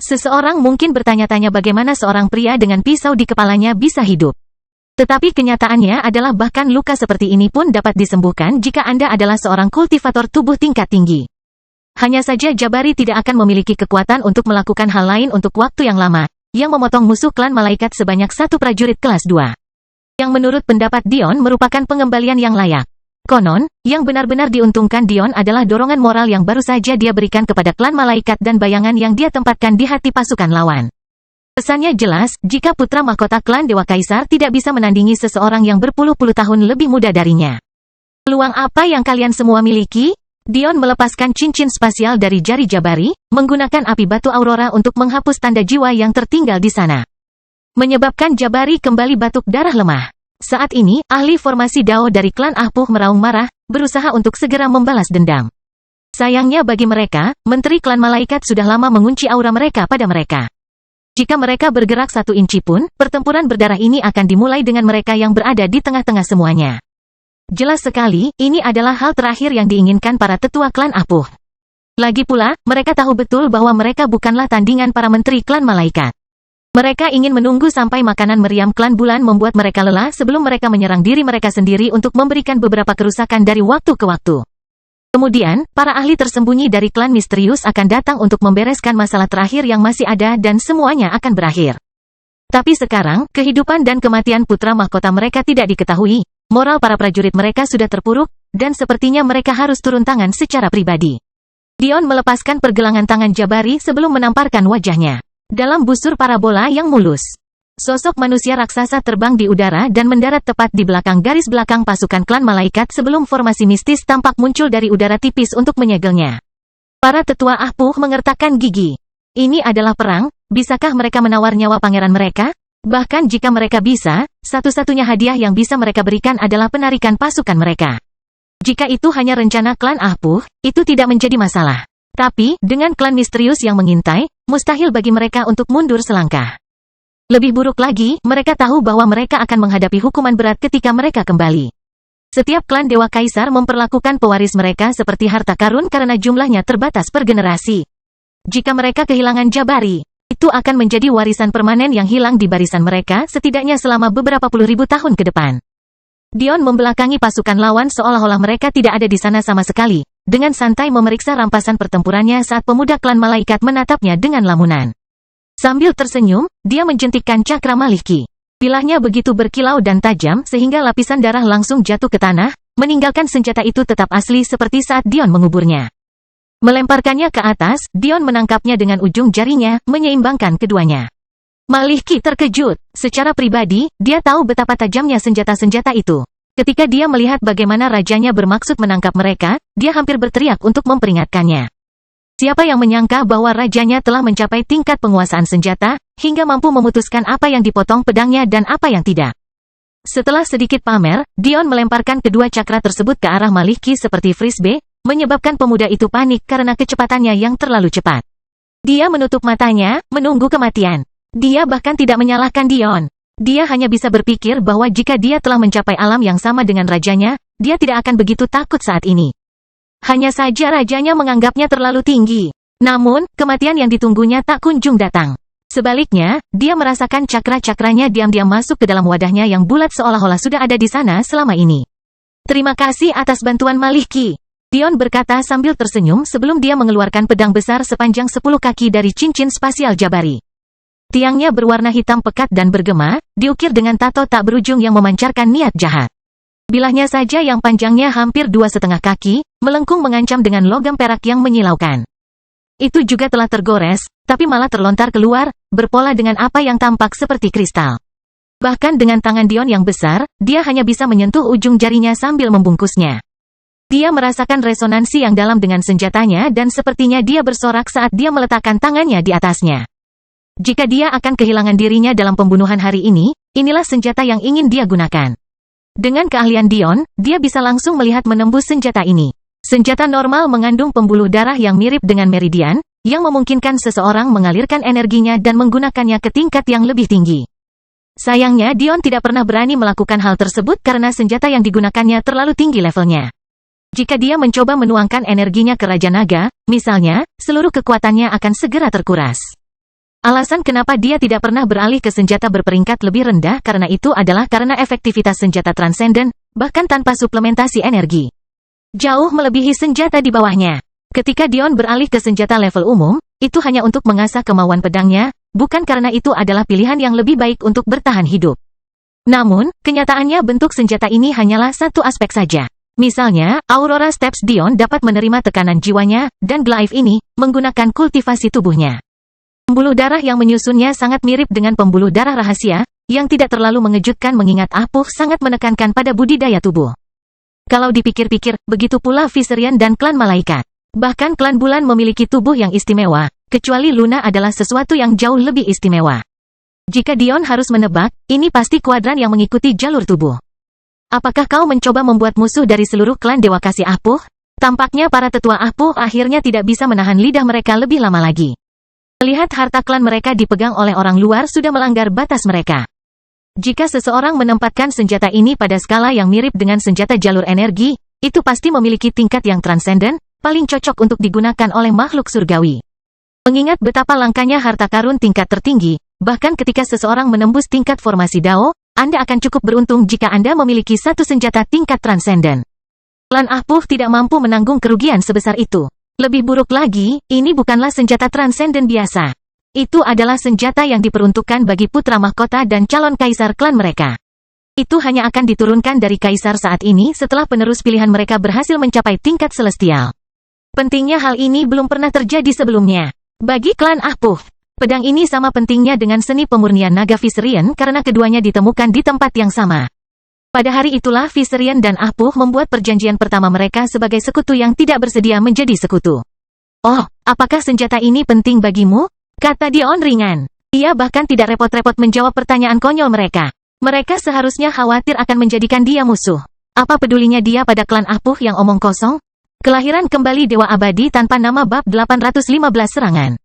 Seseorang mungkin bertanya-tanya bagaimana seorang pria dengan pisau di kepalanya bisa hidup. Tetapi kenyataannya adalah bahkan luka seperti ini pun dapat disembuhkan jika Anda adalah seorang kultivator tubuh tingkat tinggi. Hanya saja Jabari tidak akan memiliki kekuatan untuk melakukan hal lain untuk waktu yang lama, yang memotong musuh klan malaikat sebanyak 1 prajurit kelas 2. Yang menurut pendapat Dion merupakan pengembalian yang layak. Konon, yang benar-benar diuntungkan Dion adalah dorongan moral yang baru saja dia berikan kepada klan malaikat dan bayangan yang dia tempatkan di hati pasukan lawan. Pesannya jelas, jika putra mahkota klan Dewa Kaisar tidak bisa menandingi seseorang yang berpuluh-puluh tahun lebih muda darinya. Peluang apa yang kalian semua miliki? Dion melepaskan cincin spasial dari jari Jabari, menggunakan api batu aurora untuk menghapus tanda jiwa yang tertinggal di sana. Menyebabkan Jabari kembali batuk darah lemah. Saat ini, ahli formasi Dao dari klan Ahpuh meraung marah, berusaha untuk segera membalas dendam. Sayangnya bagi mereka, menteri klan malaikat sudah lama mengunci aura mereka pada mereka. Jika mereka bergerak 1 inci pun, pertempuran berdarah ini akan dimulai dengan mereka yang berada di tengah-tengah semuanya. Jelas sekali, ini adalah hal terakhir yang diinginkan para tetua klan Ahpuh. Lagi pula, mereka tahu betul bahwa mereka bukanlah tandingan para menteri klan malaikat. Mereka ingin menunggu sampai makanan meriam klan bulan membuat mereka lelah sebelum mereka menyerang diri mereka sendiri untuk memberikan beberapa kerusakan dari waktu ke waktu. Kemudian, para ahli tersembunyi dari klan misterius akan datang untuk membereskan masalah terakhir yang masih ada dan semuanya akan berakhir. Tapi sekarang, kehidupan dan kematian putra mahkota mereka tidak diketahui, moral para prajurit mereka sudah terpuruk, dan sepertinya mereka harus turun tangan secara pribadi. Dion melepaskan pergelangan tangan Jabari sebelum menamparkan wajahnya. Dalam busur parabola yang mulus, sosok manusia raksasa terbang di udara dan mendarat tepat di belakang garis belakang pasukan klan malaikat sebelum formasi mistis tampak muncul dari udara tipis untuk menyegelnya. Para tetua Ahpuh mengertakkan gigi. Ini adalah perang, bisakah mereka menawar nyawa pangeran mereka? Bahkan jika mereka bisa, satu-satunya hadiah yang bisa mereka berikan adalah penarikan pasukan mereka. Jika itu hanya rencana klan Ahpuh, itu tidak menjadi masalah. Tapi, dengan klan misterius yang mengintai, mustahil bagi mereka untuk mundur selangkah. Lebih buruk lagi, mereka tahu bahwa mereka akan menghadapi hukuman berat ketika mereka kembali. Setiap klan Dewa Kaisar memperlakukan pewaris mereka seperti harta karun karena jumlahnya terbatas per generasi. Jika mereka kehilangan Jabari, itu akan menjadi warisan permanen yang hilang di barisan mereka setidaknya selama beberapa puluh ribu tahun ke depan. Dion membelakangi pasukan lawan seolah-olah mereka tidak ada di sana sama sekali, dengan santai memeriksa rampasan pertempurannya saat pemuda klan malaikat menatapnya dengan lamunan. Sambil tersenyum, dia menjentikkan cakra Maliki. Bilahnya begitu berkilau dan tajam sehingga lapisan darah langsung jatuh ke tanah, meninggalkan senjata itu tetap asli seperti saat Dion menguburnya. Melemparkannya ke atas, Dion menangkapnya dengan ujung jarinya, menyeimbangkan keduanya. Maliki terkejut. Secara pribadi, dia tahu betapa tajamnya senjata-senjata itu. Ketika dia melihat bagaimana rajanya bermaksud menangkap mereka, dia hampir berteriak untuk memperingatkannya. Siapa yang menyangka bahwa rajanya telah mencapai tingkat penguasaan senjata, hingga mampu memutuskan apa yang dipotong pedangnya dan apa yang tidak. Setelah sedikit pamer, Dion melemparkan kedua cakra tersebut ke arah Maliki seperti frisbee, menyebabkan pemuda itu panik karena kecepatannya yang terlalu cepat. Dia menutup matanya, menunggu kematian. Dia bahkan tidak menyalahkan Dion. Dia hanya bisa berpikir bahwa jika dia telah mencapai alam yang sama dengan rajanya, dia tidak akan begitu takut saat ini. Hanya saja rajanya menganggapnya terlalu tinggi. Namun, kematian yang ditunggunya tak kunjung datang. Sebaliknya, dia merasakan cakra-cakranya diam-diam masuk ke dalam wadahnya yang bulat seolah-olah sudah ada di sana selama ini. Terima kasih atas bantuan Maliki. Dion berkata sambil tersenyum sebelum dia mengeluarkan pedang besar sepanjang 10 kaki dari cincin spasial Jabari. Tiangnya berwarna hitam pekat dan bergema, diukir dengan tato tak berujung yang memancarkan niat jahat. Bilahnya saja yang panjangnya hampir 2,5 kaki, melengkung mengancam dengan logam perak yang menyilaukan. Itu juga telah tergores, tapi malah terlontar keluar, berpola dengan apa yang tampak seperti kristal. Bahkan dengan tangan Dion yang besar, dia hanya bisa menyentuh ujung jarinya sambil membungkusnya. Dia merasakan resonansi yang dalam dengan senjatanya dan sepertinya dia bersorak saat dia meletakkan tangannya di atasnya. Jika dia akan kehilangan dirinya dalam pembunuhan hari ini, inilah senjata yang ingin dia gunakan. Dengan keahlian Dion, dia bisa langsung melihat menembus senjata ini. Senjata normal mengandung pembuluh darah yang mirip dengan meridian, yang memungkinkan seseorang mengalirkan energinya dan menggunakannya ke tingkat yang lebih tinggi. Sayangnya Dion tidak pernah berani melakukan hal tersebut karena senjata yang digunakannya terlalu tinggi levelnya. Jika dia mencoba menuangkan energinya ke Raja Naga, misalnya, seluruh kekuatannya akan segera terkuras. Alasan kenapa dia tidak pernah beralih ke senjata berperingkat lebih rendah karena itu adalah karena efektivitas senjata transenden, bahkan tanpa suplementasi energi. Jauh melebihi senjata di bawahnya. Ketika Dion beralih ke senjata level umum, itu hanya untuk mengasah kemauan pedangnya, bukan karena itu adalah pilihan yang lebih baik untuk bertahan hidup. Namun, kenyataannya bentuk senjata ini hanyalah satu aspek saja. Misalnya, Aurora Steps Dion dapat menerima tekanan jiwanya, dan Glyph ini, menggunakan kultivasi tubuhnya. Pembuluh darah yang menyusunnya sangat mirip dengan pembuluh darah rahasia, yang tidak terlalu mengejutkan mengingat Apuh sangat menekankan pada budidaya tubuh. Kalau dipikir-pikir, begitu pula Viserion dan klan malaikat. Bahkan klan bulan memiliki tubuh yang istimewa, kecuali Luna adalah sesuatu yang jauh lebih istimewa. Jika Dion harus menebak, ini pasti kuadran yang mengikuti jalur tubuh. Apakah kau mencoba membuat musuh dari seluruh klan Dewa Kasih Apuh? Tampaknya para tetua Apuh akhirnya tidak bisa menahan lidah mereka lebih lama lagi. Melihat harta klan mereka dipegang oleh orang luar sudah melanggar batas mereka. Jika seseorang menempatkan senjata ini pada skala yang mirip dengan senjata jalur energi, itu pasti memiliki tingkat yang transenden, paling cocok untuk digunakan oleh makhluk surgawi. Mengingat betapa langkanya harta karun tingkat tertinggi, bahkan ketika seseorang menembus tingkat formasi Dao, Anda akan cukup beruntung jika Anda memiliki satu senjata tingkat transenden. Klan Apuh tidak mampu menanggung kerugian sebesar itu. Lebih buruk lagi, ini bukanlah senjata transenden biasa. Itu adalah senjata yang diperuntukkan bagi putra mahkota dan calon kaisar klan mereka. Itu hanya akan diturunkan dari kaisar saat ini setelah penerus pilihan mereka berhasil mencapai tingkat celestial. Pentingnya hal ini belum pernah terjadi sebelumnya. Bagi klan Apuh, pedang ini sama pentingnya dengan seni pemurnian naga Viserion karena keduanya ditemukan di tempat yang sama. Pada hari itulah Viserion dan Apuh membuat perjanjian pertama mereka sebagai sekutu yang tidak bersedia menjadi sekutu. Oh, apakah senjata ini penting bagimu? Kata Dion ringan. Ia bahkan tidak repot-repot menjawab pertanyaan konyol mereka. Mereka seharusnya khawatir akan menjadikan dia musuh. Apa pedulinya dia pada klan Apuh yang omong kosong? Kelahiran kembali Dewa Abadi tanpa nama bab 815 serangan.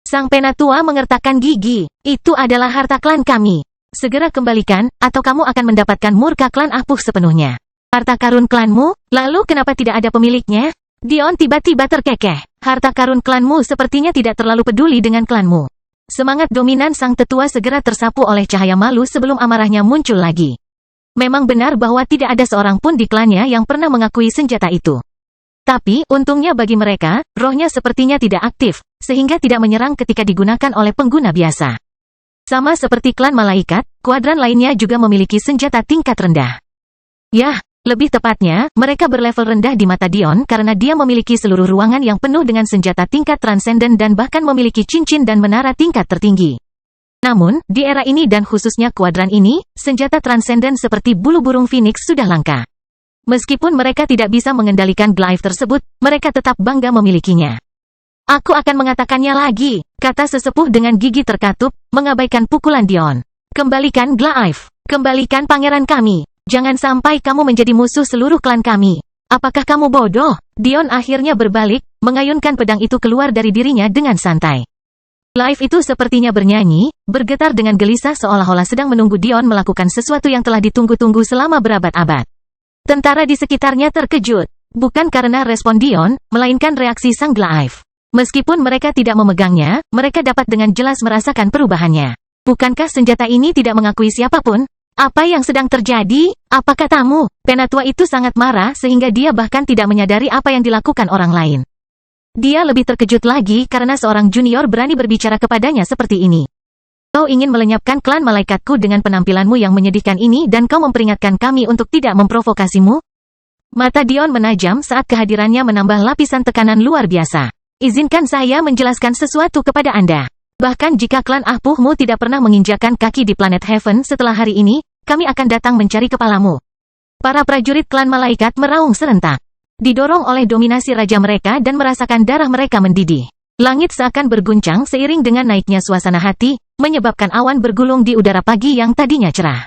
Sang Penatua mengertakkan gigi. Itu adalah harta klan kami. Segera kembalikan, atau kamu akan mendapatkan murka klan Apuh sepenuhnya. Harta karun klanmu? Lalu kenapa tidak ada pemiliknya? Dion tiba-tiba terkekeh. Harta karun klanmu sepertinya tidak terlalu peduli dengan klanmu. Semangat dominan sang tetua segera tersapu oleh cahaya malu sebelum amarahnya muncul lagi. Memang benar bahwa tidak ada seorang pun di klannya yang pernah mengakui senjata itu. Tapi, untungnya bagi mereka, rohnya sepertinya tidak aktif, sehingga tidak menyerang ketika digunakan oleh pengguna biasa. Sama seperti klan malaikat, kuadran lainnya juga memiliki senjata tingkat rendah. Yah, lebih tepatnya, mereka berlevel rendah di mata Dion karena dia memiliki seluruh ruangan yang penuh dengan senjata tingkat transenden dan bahkan memiliki cincin dan menara tingkat tertinggi. Namun, di era ini dan khususnya kuadran ini, senjata transenden seperti bulu burung Phoenix sudah langka. Meskipun mereka tidak bisa mengendalikan Glyph tersebut, mereka tetap bangga memilikinya. Aku akan mengatakannya lagi, kata sesepuh dengan gigi terkatup, mengabaikan pukulan Dion. Kembalikan Glyph. Kembalikan pangeran kami. Jangan sampai kamu menjadi musuh seluruh klan kami. Apakah kamu bodoh? Dion akhirnya berbalik, mengayunkan pedang itu keluar dari dirinya dengan santai. Glyph itu sepertinya bernyanyi, bergetar dengan gelisah seolah-olah sedang menunggu Dion melakukan sesuatu yang telah ditunggu-tunggu selama berabad-abad. Tentara di sekitarnya terkejut, bukan karena respon Dion, melainkan reaksi sang Glyph. Meskipun mereka tidak memegangnya, mereka dapat dengan jelas merasakan perubahannya. Bukankah senjata ini tidak mengakui siapapun? Apa yang sedang terjadi? Apa katamu? Penatua itu sangat marah sehingga dia bahkan tidak menyadari apa yang dilakukan orang lain. Dia lebih terkejut lagi karena seorang junior berani berbicara kepadanya seperti ini. Kau ingin melenyapkan klan malaikatku dengan penampilanmu yang menyedihkan ini dan kau memperingatkan kami untuk tidak memprovokasimu? Mata Dion menajam saat kehadirannya menambah lapisan tekanan luar biasa. Izinkan saya menjelaskan sesuatu kepada Anda. Bahkan jika klan Ahpuhmu tidak pernah menginjakan kaki di planet Heaven setelah hari ini, kami akan datang mencari kepalamu. Para prajurit klan malaikat meraung serentak. Didorong oleh dominasi raja mereka dan merasakan darah mereka mendidih. Langit seakan berguncang seiring dengan naiknya suasana hati, menyebabkan awan bergulung di udara pagi yang tadinya cerah.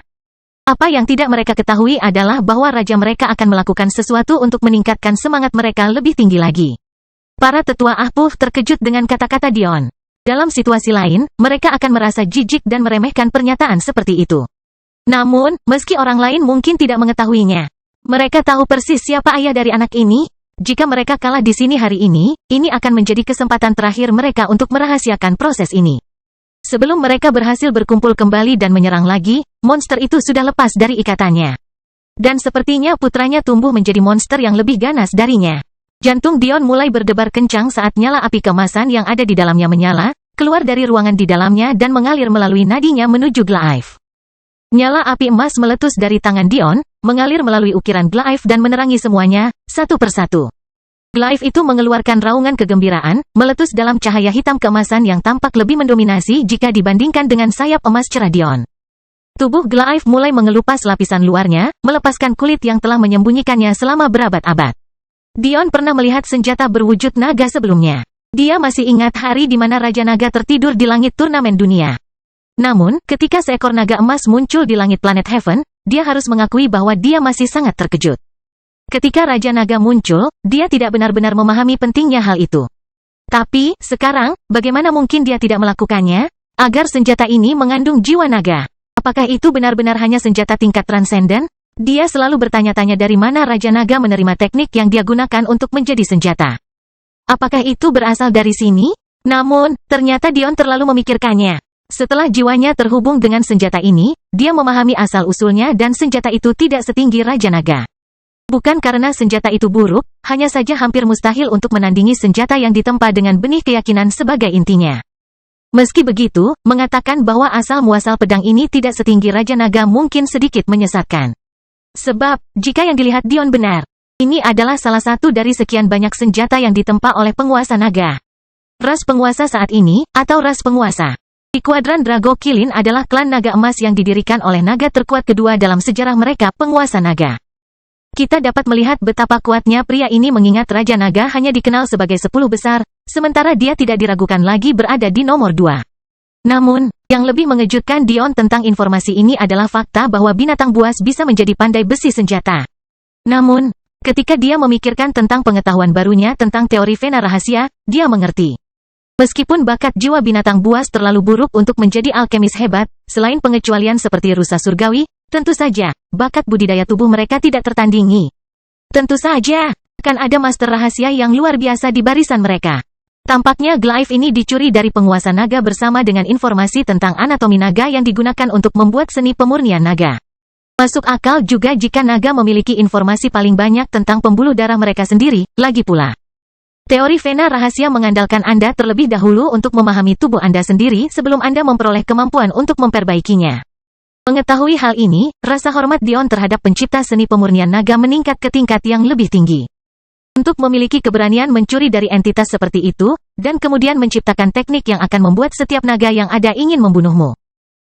Apa yang tidak mereka ketahui adalah bahwa raja mereka akan melakukan sesuatu untuk meningkatkan semangat mereka lebih tinggi lagi. Para tetua Ahpuh terkejut dengan kata-kata Dion. Dalam situasi lain, mereka akan merasa jijik dan meremehkan pernyataan seperti itu. Namun, meski orang lain mungkin tidak mengetahuinya, mereka tahu persis siapa ayah dari anak ini. Jika mereka kalah di sini hari ini akan menjadi kesempatan terakhir mereka untuk merahasiakan proses ini. Sebelum mereka berhasil berkumpul kembali dan menyerang lagi, monster itu sudah lepas dari ikatannya. Dan sepertinya putranya tumbuh menjadi monster yang lebih ganas darinya. Jantung Dion mulai berdebar kencang saat nyala api keemasan yang ada di dalamnya menyala, keluar dari ruangan di dalamnya dan mengalir melalui nadinya menuju Glyph. Nyala api emas meletus dari tangan Dion, mengalir melalui ukiran Glyph dan menerangi semuanya, satu persatu. Glyph itu mengeluarkan raungan kegembiraan, meletus dalam cahaya hitam keemasan yang tampak lebih mendominasi jika dibandingkan dengan sayap emas cerah Dion. Tubuh Glyph mulai mengelupas lapisan luarnya, melepaskan kulit yang telah menyembunyikannya selama berabad-abad. Dion pernah melihat senjata berwujud naga sebelumnya. Dia masih ingat hari di mana Raja Naga tertidur di langit turnamen dunia. Namun, ketika seekor naga emas muncul di langit planet Heaven, dia harus mengakui bahwa dia masih sangat terkejut. Ketika Raja Naga muncul, dia tidak benar-benar memahami pentingnya hal itu. Tapi, sekarang, bagaimana mungkin dia tidak melakukannya? Agar senjata ini mengandung jiwa naga. Apakah itu benar-benar hanya senjata tingkat transenden? Dia selalu bertanya-tanya dari mana Raja Naga menerima teknik yang dia gunakan untuk menjadi senjata. Apakah itu berasal dari sini? Namun, ternyata Dion terlalu memikirkannya. Setelah jiwanya terhubung dengan senjata ini, dia memahami asal-usulnya dan senjata itu tidak setinggi Raja Naga. Bukan karena senjata itu buruk, hanya saja hampir mustahil untuk menandingi senjata yang ditempa dengan benih keyakinan sebagai intinya. Meski begitu, mengatakan bahwa asal-muasal pedang ini tidak setinggi Raja Naga mungkin sedikit menyesatkan. Sebab, jika yang dilihat Dion benar, ini adalah salah satu dari sekian banyak senjata yang ditempa oleh penguasa naga. Ras penguasa saat ini, atau ras penguasa di kuadran Drago Kilin adalah klan naga emas yang didirikan oleh naga terkuat kedua dalam sejarah mereka, penguasa naga. Kita dapat melihat betapa kuatnya pria ini mengingat Raja Naga hanya dikenal sebagai 10 besar, sementara dia tidak diragukan lagi berada di nomor 2. Namun, yang lebih mengejutkan Dion tentang informasi ini adalah fakta bahwa binatang buas bisa menjadi pandai besi senjata. Namun, ketika dia memikirkan tentang pengetahuan barunya tentang teori Vena rahasia, dia mengerti. Meskipun bakat jiwa binatang buas terlalu buruk untuk menjadi alkemis hebat, selain pengecualian seperti rusa surgawi, tentu saja, bakat budidaya tubuh mereka tidak tertandingi. Tentu saja, akan ada master rahasia yang luar biasa di barisan mereka. Tampaknya Glyph ini dicuri dari penguasa naga bersama dengan informasi tentang anatomi naga yang digunakan untuk membuat seni pemurnian naga. Masuk akal juga jika naga memiliki informasi paling banyak tentang pembuluh darah mereka sendiri, lagi pula. Teori Vena rahasia mengandalkan Anda terlebih dahulu untuk memahami tubuh Anda sendiri sebelum Anda memperoleh kemampuan untuk memperbaikinya. Mengetahui hal ini, rasa hormat Dion terhadap pencipta seni pemurnian naga meningkat ke tingkat yang lebih tinggi. Untuk memiliki keberanian mencuri dari entitas seperti itu, dan kemudian menciptakan teknik yang akan membuat setiap naga yang ada ingin membunuhmu.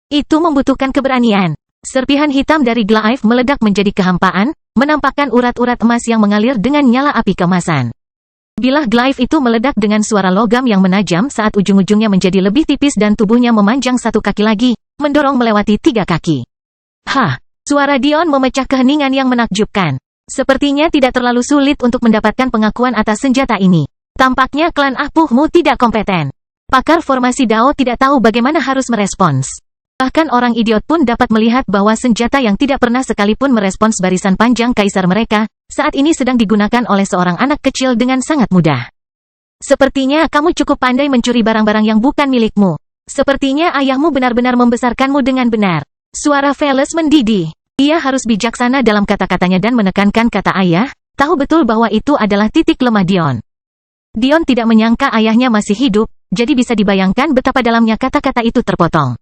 Itu membutuhkan keberanian. Serpihan hitam dari Glyph meledak menjadi kehampaan, menampakkan urat-urat emas yang mengalir dengan nyala api kemasan. Bilah Glyph itu meledak dengan suara logam yang menajam saat ujung-ujungnya menjadi lebih tipis dan tubuhnya memanjang satu kaki lagi, mendorong melewati 3 kaki. Hah! Suara Dion memecah keheningan yang menakjubkan. Sepertinya tidak terlalu sulit untuk mendapatkan pengakuan atas senjata ini. Tampaknya klan Apuhmu tidak kompeten. Pakar formasi Dao tidak tahu bagaimana harus merespons. Bahkan orang idiot pun dapat melihat bahwa senjata yang tidak pernah sekalipun merespons barisan panjang kaisar mereka, saat ini sedang digunakan oleh seorang anak kecil dengan sangat mudah. Sepertinya kamu cukup pandai mencuri barang-barang yang bukan milikmu. Sepertinya ayahmu benar-benar membesarkanmu dengan benar. Suara Veles mendidih. Ia harus bijaksana dalam kata-katanya dan menekankan kata ayah, tahu betul bahwa itu adalah titik lemah Dion. Dion tidak menyangka ayahnya masih hidup, jadi bisa dibayangkan betapa dalamnya kata-kata itu terpotong.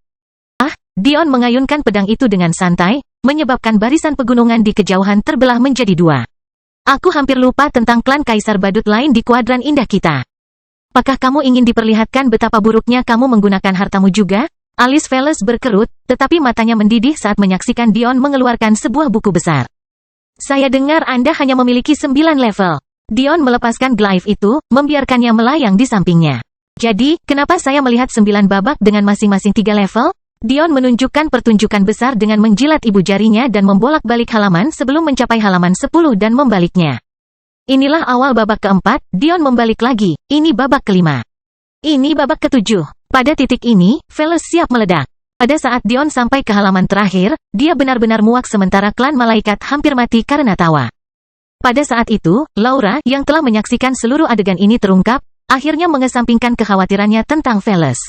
Dion mengayunkan pedang itu dengan santai, menyebabkan barisan pegunungan di kejauhan terbelah menjadi 2. Aku hampir lupa tentang klan Kaisar Badut lain di kuadran indah kita. Apakah kamu ingin diperlihatkan betapa buruknya kamu menggunakan hartamu juga? Alis Veles berkerut, tetapi matanya mendidih saat menyaksikan Dion mengeluarkan sebuah buku besar. Saya dengar Anda hanya memiliki 9 level. Dion melepaskan Glyph itu, membiarkannya melayang di sampingnya. Jadi, kenapa saya melihat 9 babak dengan masing-masing 3 level? Dion menunjukkan pertunjukan besar dengan menjilat ibu jarinya dan membolak-balik halaman sebelum mencapai halaman 10 dan membaliknya. Inilah awal babak keempat, Dion membalik lagi, ini babak kelima. Ini babak ketujuh. Pada titik ini, Veles siap meledak. Pada saat Dion sampai ke halaman terakhir, dia benar-benar muak sementara klan malaikat hampir mati karena tawa. Pada saat itu, Laura yang telah menyaksikan seluruh adegan ini terungkap, akhirnya mengesampingkan kekhawatirannya tentang Veles.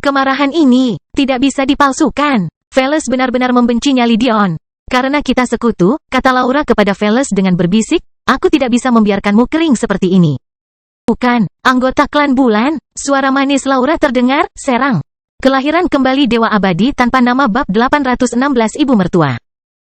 Kemarahan ini tidak bisa dipalsukan. Veles benar-benar membenci nyali Dion. Karena kita sekutu, kata Laura kepada Veles dengan berbisik, aku tidak bisa membiarkanmu kering seperti ini. Bukan, anggota klan bulan, suara manis Laura terdengar, serang. Kelahiran kembali Dewa Abadi tanpa nama bab 816 Ibu Mertua.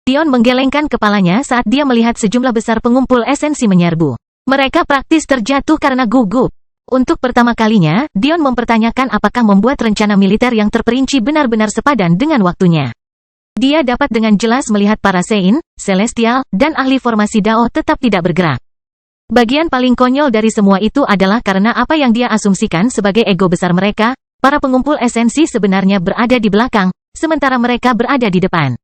Dion menggelengkan kepalanya saat dia melihat sejumlah besar pengumpul esensi menyerbu. Mereka praktis terjatuh karena gugup. Untuk pertama kalinya, Dion mempertanyakan apakah membuat rencana militer yang terperinci benar-benar sepadan dengan waktunya. Dia dapat dengan jelas melihat para Sein, Celestial, dan ahli formasi Dao tetap tidak bergerak. Bagian paling konyol dari semua itu adalah karena apa yang dia asumsikan sebagai ego besar mereka, para pengumpul esensi sebenarnya berada di belakang, sementara mereka berada di depan.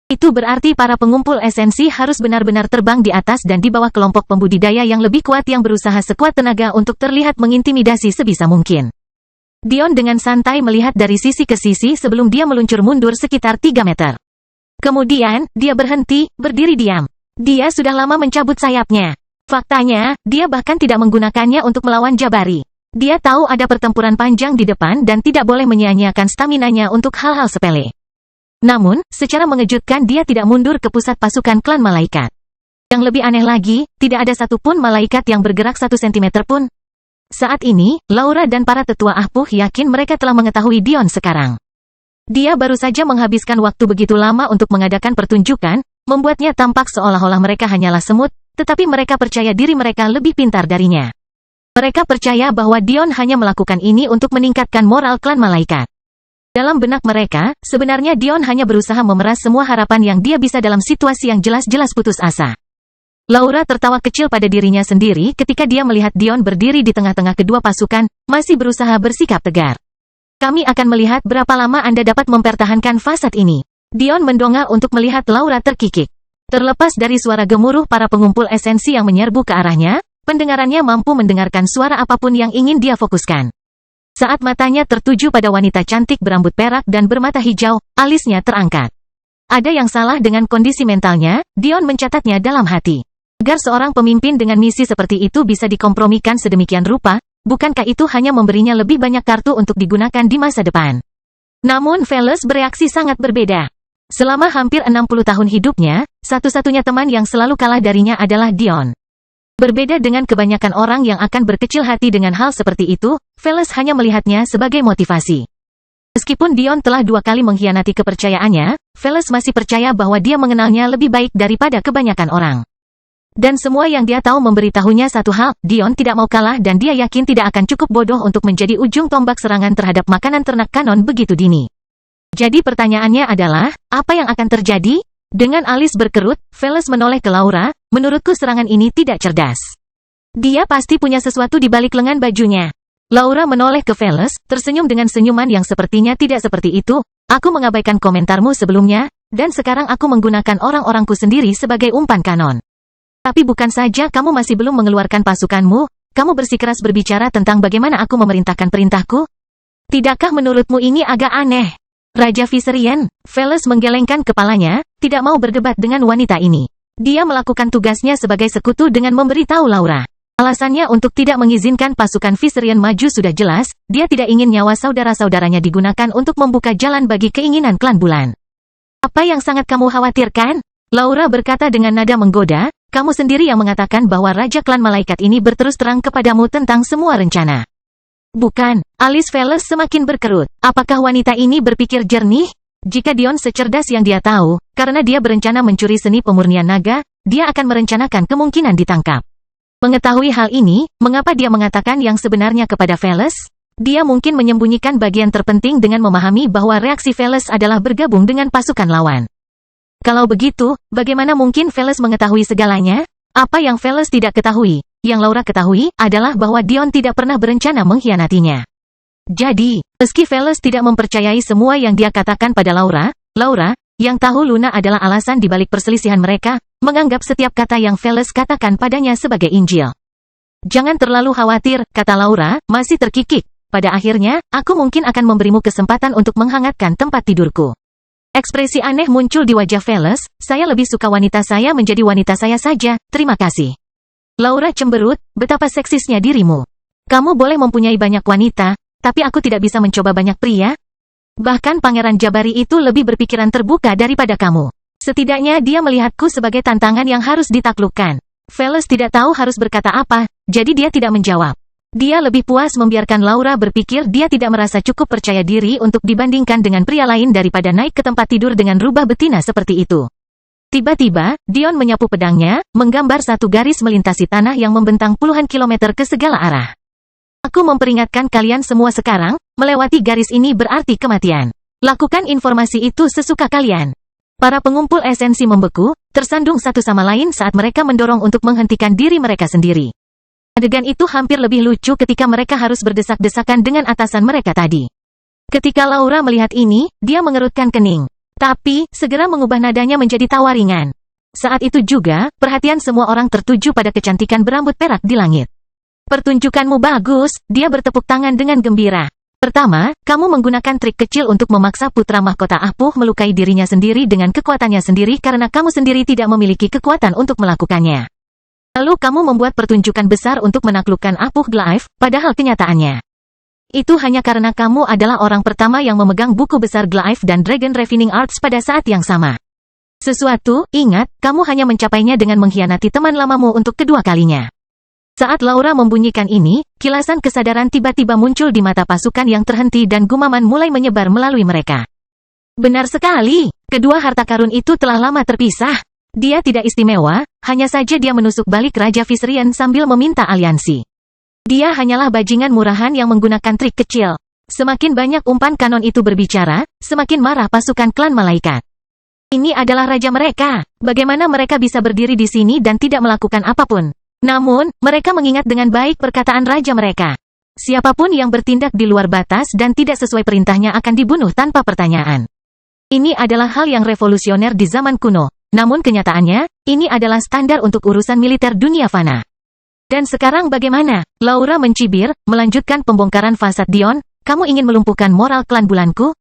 Itu berarti para pengumpul esensi harus benar-benar terbang di atas dan di bawah kelompok pembudidaya yang lebih kuat yang berusaha sekuat tenaga untuk terlihat mengintimidasi sebisa mungkin. Dion dengan santai melihat dari sisi ke sisi sebelum dia meluncur mundur sekitar 3 meter. Kemudian, dia berhenti, berdiri diam. Dia sudah lama mencabut sayapnya. Faktanya, dia bahkan tidak menggunakannya untuk melawan Jabari. Dia tahu ada pertempuran panjang di depan dan tidak boleh menyia-nyiakan staminanya untuk hal-hal sepele. Namun, secara mengejutkan dia tidak mundur ke pusat pasukan klan malaikat. Yang lebih aneh lagi, tidak ada satupun malaikat yang bergerak 1 cm pun. Saat ini, Laura dan para tetua Ahpuh yakin mereka telah mengetahui Dion sekarang. Dia baru saja menghabiskan waktu begitu lama untuk mengadakan pertunjukan, membuatnya tampak seolah-olah mereka hanyalah semut, tetapi mereka percaya diri mereka lebih pintar darinya. Mereka percaya bahwa Dion hanya melakukan ini untuk meningkatkan moral klan malaikat. Dalam benak mereka, sebenarnya Dion hanya berusaha memeras semua harapan yang dia bisa dalam situasi yang jelas-jelas putus asa. Laura tertawa kecil pada dirinya sendiri ketika dia melihat Dion berdiri di tengah-tengah kedua pasukan, masih berusaha bersikap tegar. Kami akan melihat berapa lama Anda dapat mempertahankan fasad ini. Dion mendongak untuk melihat Laura terkikik. Terlepas dari suara gemuruh para pengumpul esensi yang menyerbu ke arahnya, pendengarannya mampu mendengarkan suara apapun yang ingin dia fokuskan. Saat matanya tertuju pada wanita cantik berambut perak dan bermata hijau, alisnya terangkat. Ada yang salah dengan kondisi mentalnya, Dion mencatatnya dalam hati. Agar seorang pemimpin dengan misi seperti itu bisa dikompromikan sedemikian rupa, bukankah itu hanya memberinya lebih banyak kartu untuk digunakan di masa depan? Namun Veles bereaksi sangat berbeda. Selama hampir 60 tahun hidupnya, satu-satunya teman yang selalu kalah darinya adalah Dion. Berbeda dengan kebanyakan orang yang akan berkecil hati dengan hal seperti itu, Veles hanya melihatnya sebagai motivasi. Meskipun Dion telah 2 kali mengkhianati kepercayaannya, Veles masih percaya bahwa dia mengenalnya lebih baik daripada kebanyakan orang. Dan semua yang dia tahu memberitahunya satu hal, Dion tidak mau kalah dan dia yakin tidak akan cukup bodoh untuk menjadi ujung tombak serangan terhadap makanan ternak kanon begitu dini. Jadi pertanyaannya adalah, apa yang akan terjadi? Dengan alis berkerut, Veles menoleh ke Laura, menurutku serangan ini tidak cerdas. Dia pasti punya sesuatu di balik lengan bajunya. Laura menoleh ke Veles, tersenyum dengan senyuman yang sepertinya tidak seperti itu. Aku mengabaikan komentarmu sebelumnya, dan sekarang aku menggunakan orang-orangku sendiri sebagai umpan kanon. Tapi bukan saja kamu masih belum mengeluarkan pasukanmu, kamu bersikeras berbicara tentang bagaimana aku memerintahkan perintahku? Tidakkah menurutmu ini agak aneh? Raja Viserion, Veles menggelengkan kepalanya, tidak mau berdebat dengan wanita ini. Dia melakukan tugasnya sebagai sekutu dengan memberitahu Laura. Alasannya untuk tidak mengizinkan pasukan Viserion maju sudah jelas, dia tidak ingin nyawa saudara-saudaranya digunakan untuk membuka jalan bagi keinginan klan bulan. Apa yang sangat kamu khawatirkan? Laura berkata dengan nada menggoda, kamu sendiri yang mengatakan bahwa Raja Klan Malaikat ini berterus terang kepadamu tentang semua rencana. Bukan, alis Veles semakin berkerut. Apakah wanita ini berpikir jernih? Jika Dion secerdas yang dia tahu, karena dia berencana mencuri seni pemurnian naga, dia akan merencanakan kemungkinan ditangkap. Mengetahui hal ini, mengapa dia mengatakan yang sebenarnya kepada Veles? Dia mungkin menyembunyikan bagian terpenting dengan memahami bahwa reaksi Veles adalah bergabung dengan pasukan lawan. Kalau begitu, bagaimana mungkin Veles mengetahui segalanya? Apa yang Veles tidak ketahui, yang Laura ketahui, adalah bahwa Dion tidak pernah berencana mengkhianatinya. Jadi, meski Veles tidak mempercayai semua yang dia katakan pada Laura, yang tahu Luna adalah alasan di balik perselisihan mereka, menganggap setiap kata yang Veles katakan padanya sebagai Injil. Jangan terlalu khawatir, kata Laura, masih terkikik. Pada akhirnya, aku mungkin akan memberimu kesempatan untuk menghangatkan tempat tidurku. Ekspresi aneh muncul di wajah Veles, saya lebih suka wanita saya menjadi wanita saya saja, terima kasih. Laura cemberut, betapa seksisnya dirimu. Kamu boleh mempunyai banyak wanita, tapi aku tidak bisa mencoba banyak pria. Bahkan Pangeran Jabari itu lebih berpikiran terbuka daripada kamu. Setidaknya dia melihatku sebagai tantangan yang harus ditaklukkan. Veles tidak tahu harus berkata apa, jadi dia tidak menjawab. Dia lebih puas membiarkan Laura berpikir dia tidak merasa cukup percaya diri untuk dibandingkan dengan pria lain daripada naik ke tempat tidur dengan rubah betina seperti itu. Tiba-tiba, Dion menyapu pedangnya, menggambar satu garis melintasi tanah yang membentang puluhan kilometer ke segala arah. Aku memperingatkan kalian semua sekarang, melewati garis ini berarti kematian. Lakukan informasi itu sesuka kalian. Para pengumpul esensi membeku, tersandung satu sama lain saat mereka mendorong untuk menghentikan diri mereka sendiri. Adegan itu hampir lebih lucu ketika mereka harus berdesak-desakan dengan atasan mereka tadi. Ketika Laura melihat ini, dia mengerutkan kening. Tapi, segera mengubah nadanya menjadi tawa ringan. Saat itu juga, perhatian semua orang tertuju pada kecantikan berambut perak di langit. Pertunjukanmu bagus, dia bertepuk tangan dengan gembira. Pertama, kamu menggunakan trik kecil untuk memaksa putra mahkota Apuh melukai dirinya sendiri dengan kekuatannya sendiri karena kamu sendiri tidak memiliki kekuatan untuk melakukannya. Lalu kamu membuat pertunjukan besar untuk menaklukkan Apuh Gleif, padahal kenyataannya. Itu hanya karena kamu adalah orang pertama yang memegang buku besar Gleif dan Dragon Refining Arts pada saat yang sama. Ingat, kamu hanya mencapainya dengan mengkhianati teman lamamu untuk kedua kalinya. Saat Laura membunyikan ini, kilasan kesadaran tiba-tiba muncul di mata pasukan yang terhenti dan gumaman mulai menyebar melalui mereka. Benar sekali, kedua harta karun itu telah lama terpisah. Dia tidak istimewa, hanya saja dia menusuk balik Raja Viserion sambil meminta aliansi. Dia hanyalah bajingan murahan yang menggunakan trik kecil. Semakin banyak umpan kanon itu berbicara, semakin marah pasukan klan malaikat. Ini adalah raja mereka. Bagaimana mereka bisa berdiri di sini dan tidak melakukan apapun? Namun, mereka mengingat dengan baik perkataan raja mereka. Siapapun yang bertindak di luar batas dan tidak sesuai perintahnya akan dibunuh tanpa pertanyaan. Ini adalah hal yang revolusioner di zaman kuno. Namun kenyataannya, ini adalah standar untuk urusan militer dunia fana. Dan sekarang bagaimana? Laura mencibir, melanjutkan pembongkaran fasad Dion, kamu ingin melumpuhkan moral klan bulanku?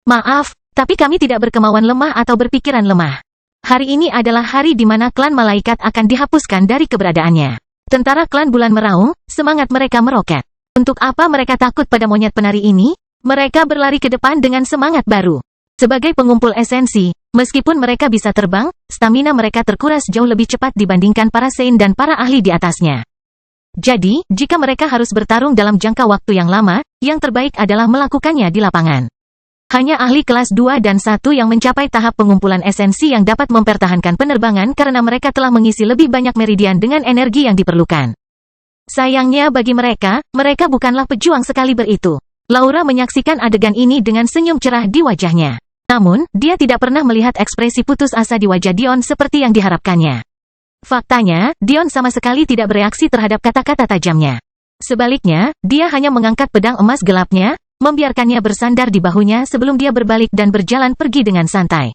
Maaf, tapi kami tidak berkemauan lemah atau berpikiran lemah. Hari ini adalah hari di mana klan malaikat akan dihapuskan dari keberadaannya. Tentara klan bulan meraung, semangat mereka meroket. Untuk apa mereka takut pada monyet penari ini? Mereka berlari ke depan dengan semangat baru. Sebagai pengumpul esensi, Meskipun mereka bisa terbang, stamina mereka terkuras jauh lebih cepat dibandingkan para Saint dan para ahli di atasnya. Jadi, jika mereka harus bertarung dalam jangka waktu yang lama, yang terbaik adalah melakukannya di lapangan. Hanya ahli kelas 2 dan 1 yang mencapai tahap pengumpulan esensi yang dapat mempertahankan penerbangan karena mereka telah mengisi lebih banyak meridian dengan energi yang diperlukan. Sayangnya bagi mereka bukanlah pejuang sekaliber itu. Laura menyaksikan adegan ini dengan senyum cerah di wajahnya. Namun, dia tidak pernah melihat ekspresi putus asa di wajah Dion seperti yang diharapkannya. Faktanya, Dion sama sekali tidak bereaksi terhadap kata-kata tajamnya. Sebaliknya, dia hanya mengangkat pedang emas gelapnya, membiarkannya bersandar di bahunya sebelum dia berbalik dan berjalan pergi dengan santai.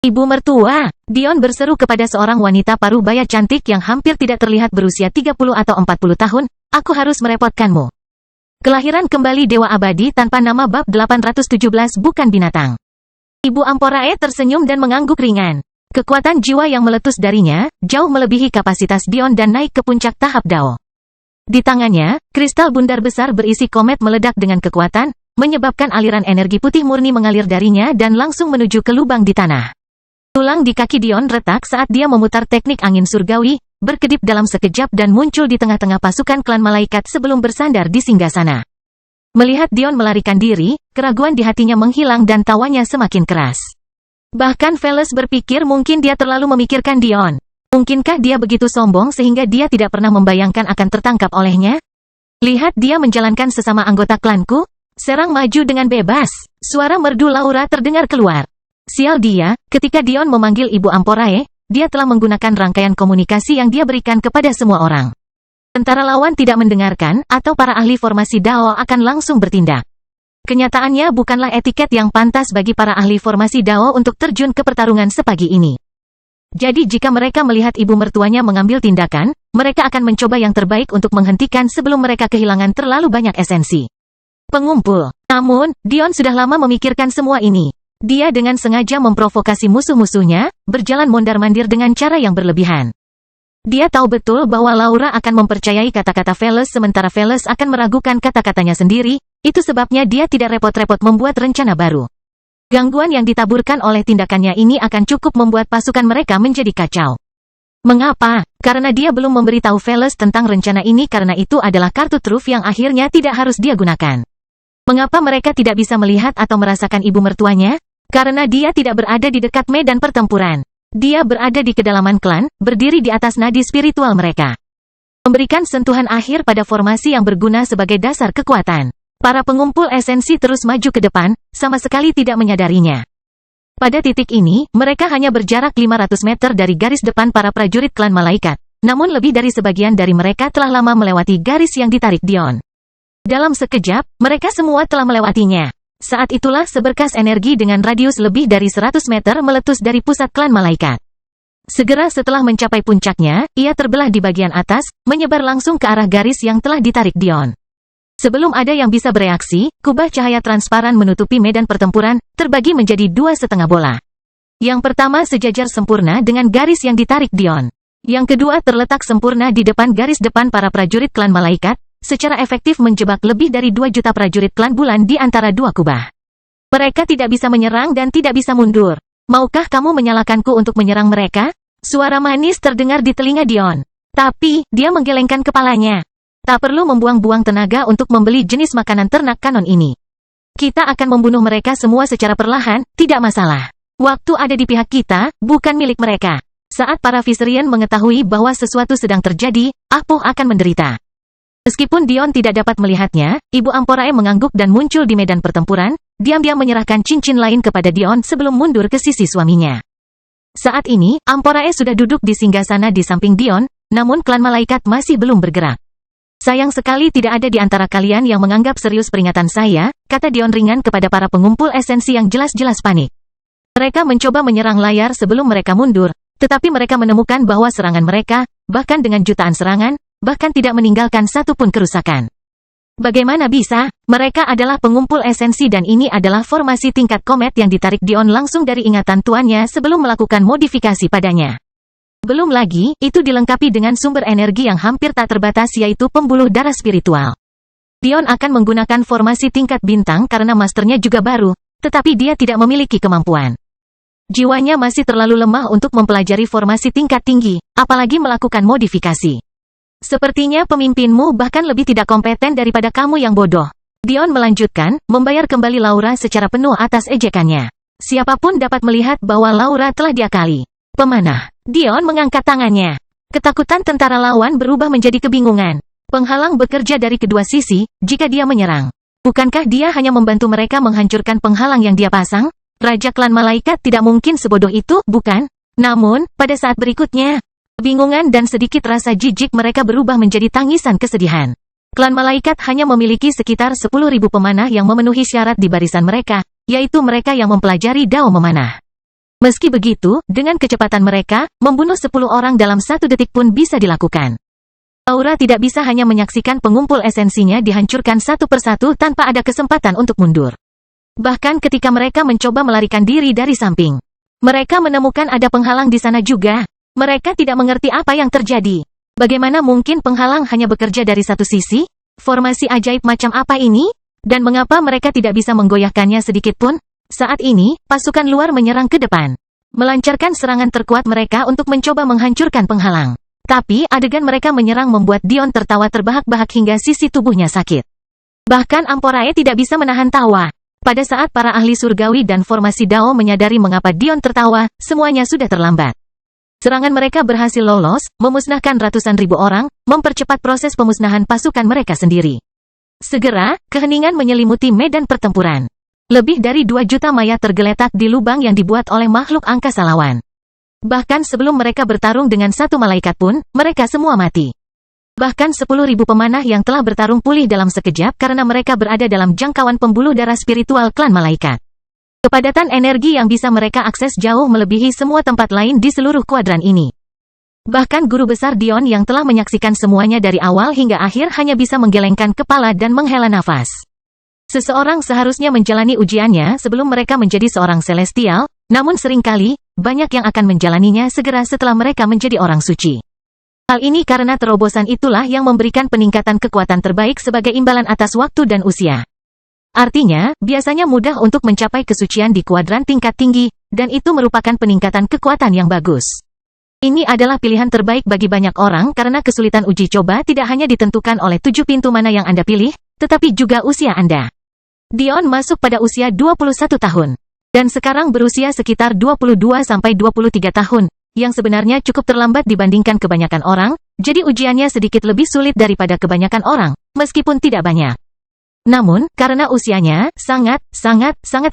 Ibu mertua, Dion berseru kepada seorang wanita paruh baya cantik yang hampir tidak terlihat berusia 30 atau 40 tahun, aku harus merepotkanmu. Kelahiran kembali Dewa Abadi tanpa nama bab 817 bukan binatang. Ibu Amporae tersenyum dan mengangguk ringan. Kekuatan jiwa yang meletus darinya, jauh melebihi kapasitas Dion dan naik ke puncak tahap Dao. Di tangannya, kristal bundar besar berisi komet meledak dengan kekuatan, menyebabkan aliran energi putih murni mengalir darinya dan langsung menuju ke lubang di tanah. Tulang di kaki Dion retak saat dia memutar teknik angin surgawi, berkedip dalam sekejap dan muncul di tengah-tengah pasukan klan malaikat sebelum bersandar di singgasana. Melihat Dion melarikan diri, keraguan di hatinya menghilang dan tawanya semakin keras. Bahkan Veles berpikir mungkin dia terlalu memikirkan Dion. Mungkinkah dia begitu sombong sehingga dia tidak pernah membayangkan akan tertangkap olehnya? Lihat dia menjalankan sesama anggota klanku, serang maju dengan bebas. Suara merdu Laura terdengar keluar. Sial dia, ketika Dion memanggil Ibu Amporae, dia telah menggunakan rangkaian komunikasi yang dia berikan kepada semua orang. Tentara lawan tidak mendengarkan, atau para ahli formasi Dao akan langsung bertindak. Kenyataannya bukanlah etiket yang pantas bagi para ahli formasi Dao untuk terjun ke pertarungan sepagi ini. Jadi jika mereka melihat ibu mertuanya mengambil tindakan, mereka akan mencoba yang terbaik untuk menghentikan sebelum mereka kehilangan terlalu banyak esensi. Pengumpul. Namun, Dion sudah lama memikirkan semua ini. Dia dengan sengaja memprovokasi musuh-musuhnya, berjalan mondar-mandir dengan cara yang berlebihan. Dia tahu betul bahwa Laura akan mempercayai kata-kata Veles sementara Veles akan meragukan kata-katanya sendiri, itu sebabnya dia tidak repot-repot membuat rencana baru. Gangguan yang ditaburkan oleh tindakannya ini akan cukup membuat pasukan mereka menjadi kacau. Mengapa? Karena dia belum memberitahu Veles tentang rencana ini karena itu adalah kartu truf yang akhirnya tidak harus dia gunakan. Mengapa mereka tidak bisa melihat atau merasakan ibu mertuanya? Karena dia tidak berada di dekat medan pertempuran. Dia berada di kedalaman klan, berdiri di atas nadi spiritual mereka. Memberikan sentuhan akhir pada formasi yang berguna sebagai dasar kekuatan. Para pengumpul esensi terus maju ke depan, sama sekali tidak menyadarinya. Pada titik ini, mereka hanya berjarak 500 meter dari garis depan para prajurit klan malaikat. Namun lebih dari sebagian dari mereka telah lama melewati garis yang ditarik Dion. Dalam sekejap, mereka semua telah melewatinya. Saat itulah seberkas energi dengan radius lebih dari 100 meter meletus dari pusat klan malaikat. Segera setelah mencapai puncaknya, ia terbelah di bagian atas, menyebar langsung ke arah garis yang telah ditarik Dion. Sebelum ada yang bisa bereaksi, kubah cahaya transparan menutupi medan pertempuran, terbagi menjadi 2,5 bola. Yang pertama sejajar sempurna dengan garis yang ditarik Dion. Yang kedua terletak sempurna di depan garis depan para prajurit klan malaikat, secara efektif menjebak lebih dari 2 juta prajurit klan bulan di antara dua kubah. Mereka tidak bisa menyerang dan tidak bisa mundur. Maukah kamu menyalakanku untuk menyerang mereka? Suara manis terdengar di telinga Dion. Tapi, dia menggelengkan kepalanya. Tak perlu membuang-buang tenaga untuk membeli jenis makanan ternak kanon ini. Kita akan membunuh mereka semua secara perlahan, tidak masalah. Waktu ada di pihak kita, bukan milik mereka. Saat para Viserion mengetahui bahwa sesuatu sedang terjadi, Apoh akan menderita. Meskipun Dion tidak dapat melihatnya, Ibu Amporae mengangguk dan muncul di medan pertempuran, diam-diam menyerahkan cincin lain kepada Dion sebelum mundur ke sisi suaminya. Saat ini, Amporae sudah duduk di singgasana di samping Dion, namun klan malaikat masih belum bergerak. Sayang sekali tidak ada di antara kalian yang menganggap serius peringatan saya, kata Dion ringan kepada para pengumpul esensi yang jelas-jelas panik. Mereka mencoba menyerang layar sebelum mereka mundur, tetapi mereka menemukan bahwa serangan mereka, bahkan dengan jutaan serangan, bahkan tidak meninggalkan satupun kerusakan. Bagaimana bisa? Mereka adalah pengumpul esensi dan ini adalah formasi tingkat komet yang ditarik Dion langsung dari ingatan tuannya sebelum melakukan modifikasi padanya. Belum lagi, itu dilengkapi dengan sumber energi yang hampir tak terbatas yaitu pembuluh darah spiritual. Dion akan menggunakan formasi tingkat bintang karena masternya juga baru, tetapi dia tidak memiliki kemampuan. Jiwanya masih terlalu lemah untuk mempelajari formasi tingkat tinggi, apalagi melakukan modifikasi. Sepertinya pemimpinmu bahkan lebih tidak kompeten daripada kamu yang bodoh. Dion melanjutkan, membayar kembali Laura secara penuh atas ejekannya. Siapapun dapat melihat bahwa Laura telah diakali. Pemanah. Dion mengangkat tangannya. Ketakutan tentara lawan berubah menjadi kebingungan. Penghalang bekerja dari kedua sisi, jika dia menyerang. Bukankah dia hanya membantu mereka menghancurkan penghalang yang dia pasang? Raja klan malaikat tidak mungkin sebodoh itu, bukan? Namun, pada saat berikutnya, kebingungan dan sedikit rasa jijik mereka berubah menjadi tangisan kesedihan. Klan malaikat hanya memiliki sekitar 10.000 pemanah yang memenuhi syarat di barisan mereka, yaitu mereka yang mempelajari dao memanah. Meski begitu, dengan kecepatan mereka, membunuh 10 orang dalam 1 detik pun bisa dilakukan. Laura tidak bisa hanya menyaksikan pengumpul esensinya dihancurkan satu persatu tanpa ada kesempatan untuk mundur. Bahkan ketika mereka mencoba melarikan diri dari samping, mereka menemukan ada penghalang di sana juga. Mereka tidak mengerti apa yang terjadi. Bagaimana mungkin penghalang hanya bekerja dari satu sisi? Formasi ajaib macam apa ini? Dan mengapa mereka tidak bisa menggoyahkannya sedikit pun? Saat ini, pasukan luar menyerang ke depan, melancarkan serangan terkuat mereka untuk mencoba menghancurkan penghalang. Tapi, adegan mereka menyerang membuat Dion tertawa terbahak-bahak hingga sisi tubuhnya sakit. Bahkan Amporae tidak bisa menahan tawa. Pada saat para ahli surgawi dan formasi Dao menyadari mengapa Dion tertawa, semuanya sudah terlambat. Serangan mereka berhasil lolos, memusnahkan ratusan ribu orang, mempercepat proses pemusnahan pasukan mereka sendiri. Segera, keheningan menyelimuti medan pertempuran. Lebih dari 2 juta mayat tergeletak di lubang yang dibuat oleh makhluk angkasa lawan. Bahkan sebelum mereka bertarung dengan satu malaikat pun, mereka semua mati. Bahkan 10.000 pemanah yang telah bertarung pulih dalam sekejap karena mereka berada dalam jangkauan pembuluh darah spiritual klan malaikat. Kepadatan energi yang bisa mereka akses jauh melebihi semua tempat lain di seluruh kuadran ini. Bahkan guru besar Dion yang telah menyaksikan semuanya dari awal hingga akhir hanya bisa menggelengkan kepala dan menghela nafas. Seseorang seharusnya menjalani ujiannya sebelum mereka menjadi seorang celestial, namun seringkali, banyak yang akan menjalaninya segera setelah mereka menjadi orang suci. Hal ini karena terobosan itulah yang memberikan peningkatan kekuatan terbaik sebagai imbalan atas waktu dan usia. Artinya, biasanya mudah untuk mencapai kesucian di kuadran tingkat tinggi, dan itu merupakan peningkatan kekuatan yang bagus. Ini adalah pilihan terbaik bagi banyak orang karena kesulitan uji coba tidak hanya ditentukan oleh 7 pintu mana yang Anda pilih, tetapi juga usia Anda. Dion masuk pada usia 21 tahun. Dan sekarang berusia sekitar 22-23 tahun, yang sebenarnya cukup terlambat dibandingkan kebanyakan orang, jadi ujiannya sedikit lebih sulit daripada kebanyakan orang, meskipun tidak banyak. Namun, karena usianya, sangat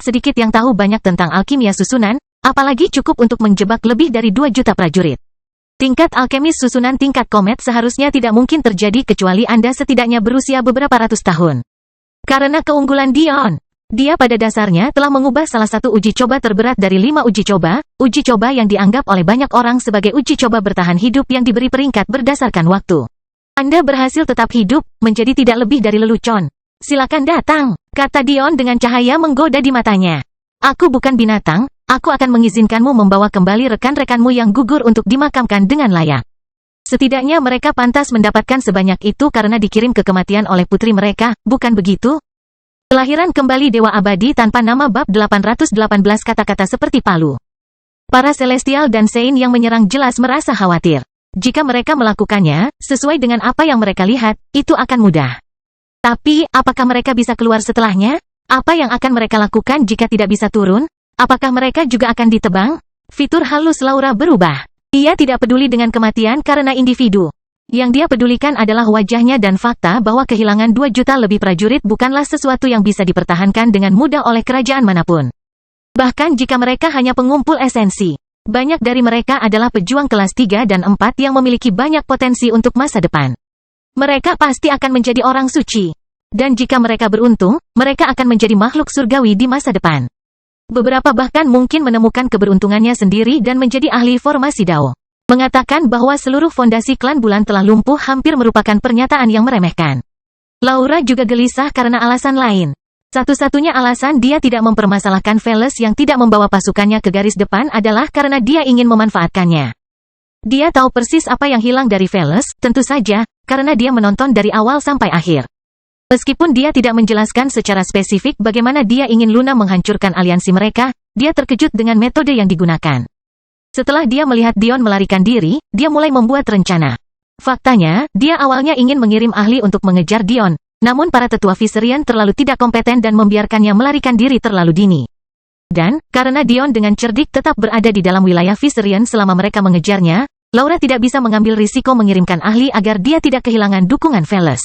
sedikit yang tahu banyak tentang alkimia susunan, apalagi cukup untuk menjebak lebih dari 2 juta prajurit. Tingkat alkemis susunan tingkat komet seharusnya tidak mungkin terjadi kecuali Anda setidaknya berusia beberapa ratus tahun. Karena keunggulan Dion, dia pada dasarnya telah mengubah salah satu uji coba terberat dari 5 uji coba yang dianggap oleh banyak orang sebagai uji coba bertahan hidup yang diberi peringkat berdasarkan waktu. Anda berhasil tetap hidup, menjadi tidak lebih dari lelucon. Silakan datang, kata Dion dengan cahaya menggoda di matanya. Aku bukan binatang, aku akan mengizinkanmu membawa kembali rekan-rekanmu yang gugur untuk dimakamkan dengan layak. Setidaknya mereka pantas mendapatkan sebanyak itu karena dikirim ke kematian oleh putri mereka, bukan begitu? Kelahiran kembali Dewa Abadi tanpa nama bab 818 kata-kata seperti palu. Para Celestial dan Saint yang menyerang jelas merasa khawatir. Jika mereka melakukannya, sesuai dengan apa yang mereka lihat, itu akan mudah. Tapi, apakah mereka bisa keluar setelahnya? Apa yang akan mereka lakukan jika tidak bisa turun? Apakah mereka juga akan ditebang? Fitur halus Laura berubah. Ia tidak peduli dengan kematian karena individu. Yang dia pedulikan adalah wajahnya dan fakta bahwa kehilangan 2 juta lebih prajurit bukanlah sesuatu yang bisa dipertahankan dengan mudah oleh kerajaan manapun. Bahkan jika mereka hanya pengumpul esensi, banyak dari mereka adalah pejuang kelas 3 dan 4 yang memiliki banyak potensi untuk masa depan. Mereka pasti akan menjadi orang suci. Dan jika mereka beruntung, mereka akan menjadi makhluk surgawi di masa depan. Beberapa bahkan mungkin menemukan keberuntungannya sendiri dan menjadi ahli formasi Dao. Mengatakan bahwa seluruh fondasi klan bulan telah lumpuh hampir merupakan pernyataan yang meremehkan. Laura juga gelisah karena alasan lain. Satu-satunya alasan dia tidak mempermasalahkan Veles yang tidak membawa pasukannya ke garis depan adalah karena dia ingin memanfaatkannya. Dia tahu persis apa yang hilang dari Veles, tentu saja, karena dia menonton dari awal sampai akhir. Meskipun dia tidak menjelaskan secara spesifik bagaimana dia ingin Luna menghancurkan aliansi mereka, dia terkejut dengan metode yang digunakan. Setelah dia melihat Dion melarikan diri, dia mulai membuat rencana. Faktanya, dia awalnya ingin mengirim ahli untuk mengejar Dion, namun para tetua Viserion terlalu tidak kompeten dan membiarkannya melarikan diri terlalu dini. Dan, karena Dion dengan cerdik tetap berada di dalam wilayah Viserion selama mereka mengejarnya, Laura tidak bisa mengambil risiko mengirimkan ahli agar dia tidak kehilangan dukungan Veles.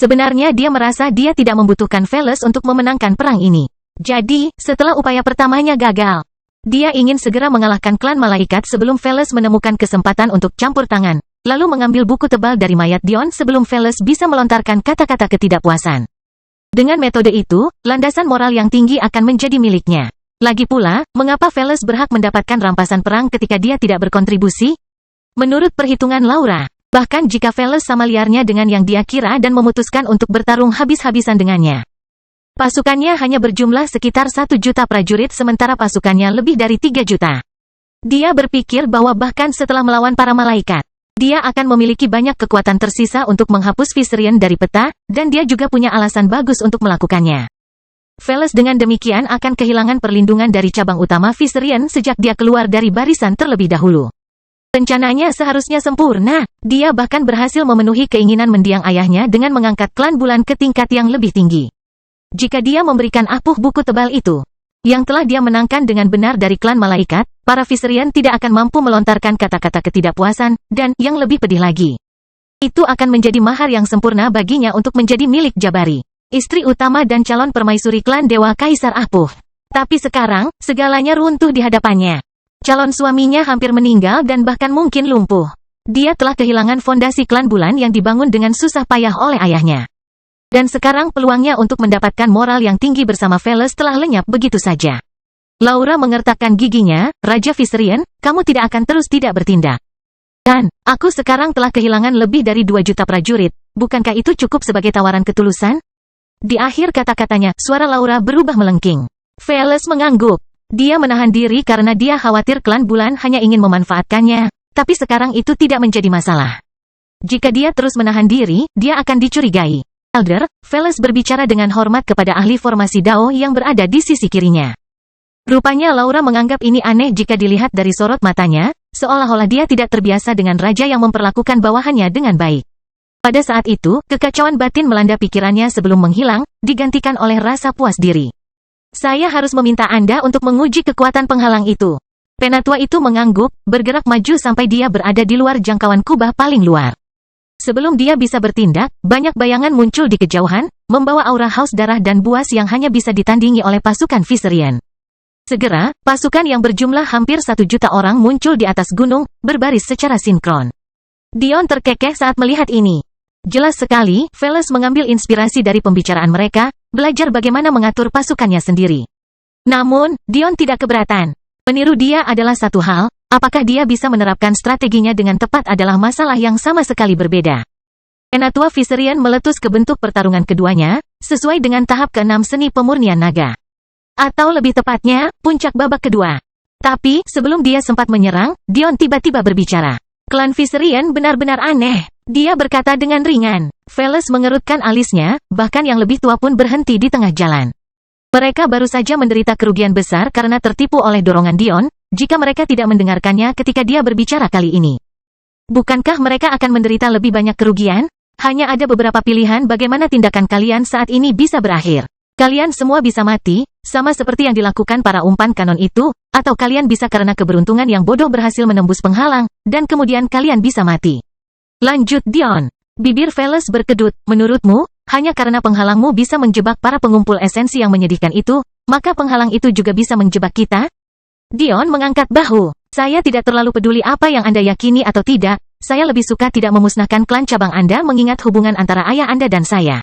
Sebenarnya dia merasa dia tidak membutuhkan Veles untuk memenangkan perang ini. Jadi, setelah upaya pertamanya gagal, dia ingin segera mengalahkan klan malaikat sebelum Veles menemukan kesempatan untuk campur tangan, lalu mengambil buku tebal dari mayat Dion sebelum Veles bisa melontarkan kata-kata ketidakpuasan. Dengan metode itu, landasan moral yang tinggi akan menjadi miliknya. Lagi pula, mengapa Veles berhak mendapatkan rampasan perang ketika dia tidak berkontribusi? Menurut perhitungan Laura, bahkan jika Veles sama liarnya dengan yang dia kira dan memutuskan untuk bertarung habis-habisan dengannya. Pasukannya hanya berjumlah sekitar 1 juta prajurit sementara pasukannya lebih dari 3 juta. Dia berpikir bahwa bahkan setelah melawan para malaikat, dia akan memiliki banyak kekuatan tersisa untuk menghapus Viserion dari peta, dan dia juga punya alasan bagus untuk melakukannya. Veles dengan demikian akan kehilangan perlindungan dari cabang utama Viserion sejak dia keluar dari barisan terlebih dahulu. Rencananya seharusnya sempurna, dia bahkan berhasil memenuhi keinginan mendiang ayahnya dengan mengangkat klan bulan ke tingkat yang lebih tinggi. Jika dia memberikan apuh buku tebal itu, yang telah dia menangkan dengan benar dari klan malaikat, para Viserion tidak akan mampu melontarkan kata-kata ketidakpuasan, dan, yang lebih pedih lagi, itu akan menjadi mahar yang sempurna baginya untuk menjadi milik Jabari, istri utama dan calon permaisuri klan Dewa Kaisar Apuh. Tapi sekarang, segalanya runtuh di hadapannya. Calon suaminya hampir meninggal dan bahkan mungkin lumpuh. Dia telah kehilangan fondasi klan bulan yang dibangun dengan susah payah oleh ayahnya. Dan sekarang peluangnya untuk mendapatkan moral yang tinggi bersama Veles telah lenyap begitu saja. Laura mengertakkan giginya, Raja Viserion, kamu tidak akan terus tidak bertindak. Dan, aku sekarang telah kehilangan lebih dari 2 juta prajurit, bukankah itu cukup sebagai tawaran ketulusan? Di akhir kata-katanya, suara Laura berubah melengking. Veles mengangguk. Dia menahan diri karena dia khawatir klan bulan hanya ingin memanfaatkannya, tapi sekarang itu tidak menjadi masalah. Jika dia terus menahan diri, dia akan dicurigai. Elder, Veles berbicara dengan hormat kepada ahli formasi Dao yang berada di sisi kirinya. Rupanya Laura menganggap ini aneh jika dilihat dari sorot matanya, seolah-olah dia tidak terbiasa dengan raja yang memperlakukan bawahannya dengan baik. Pada saat itu, kekacauan batin melanda pikirannya sebelum menghilang, digantikan oleh rasa puas diri. Saya harus meminta Anda untuk menguji kekuatan penghalang itu. Penatua itu mengangguk, bergerak maju sampai dia berada di luar jangkauan kubah paling luar. Sebelum dia bisa bertindak, banyak bayangan muncul di kejauhan, membawa aura haus darah dan buas yang hanya bisa ditandingi oleh pasukan Viserion. Segera, pasukan yang berjumlah hampir 1 juta orang muncul di atas gunung, berbaris secara sinkron. Dion terkekeh saat melihat ini. Jelas sekali, Veles mengambil inspirasi dari pembicaraan mereka, belajar bagaimana mengatur pasukannya sendiri. Namun, Dion tidak keberatan. Meniru dia adalah satu hal, apakah dia bisa menerapkan strateginya dengan tepat adalah masalah yang sama sekali berbeda. Penatua Viserion meletus ke bentuk pertarungan keduanya, sesuai dengan tahap ke-6 seni pemurnian naga. Atau lebih tepatnya, puncak babak kedua. Tapi, sebelum dia sempat menyerang, Dion tiba-tiba berbicara. Klan Viserion benar-benar aneh, dia berkata dengan ringan. Veles mengerutkan alisnya, bahkan yang lebih tua pun berhenti di tengah jalan. Mereka baru saja menderita kerugian besar karena tertipu oleh dorongan Dion, jika mereka tidak mendengarkannya ketika dia berbicara kali ini. Bukankah mereka akan menderita lebih banyak kerugian? Hanya ada beberapa pilihan bagaimana tindakan kalian saat ini bisa berakhir. Kalian semua bisa mati, sama seperti yang dilakukan para umpan kanon itu, atau kalian bisa karena keberuntungan yang bodoh berhasil menembus penghalang, dan kemudian kalian bisa mati. Lanjut Dion. Bibir Veles berkedut, menurutmu, hanya karena penghalangmu bisa menjebak para pengumpul esensi yang menyedihkan itu, maka penghalang itu juga bisa menjebak kita? Dion mengangkat bahu. Saya tidak terlalu peduli apa yang Anda yakini atau tidak, saya lebih suka tidak memusnahkan klan cabang Anda mengingat hubungan antara ayah Anda dan saya.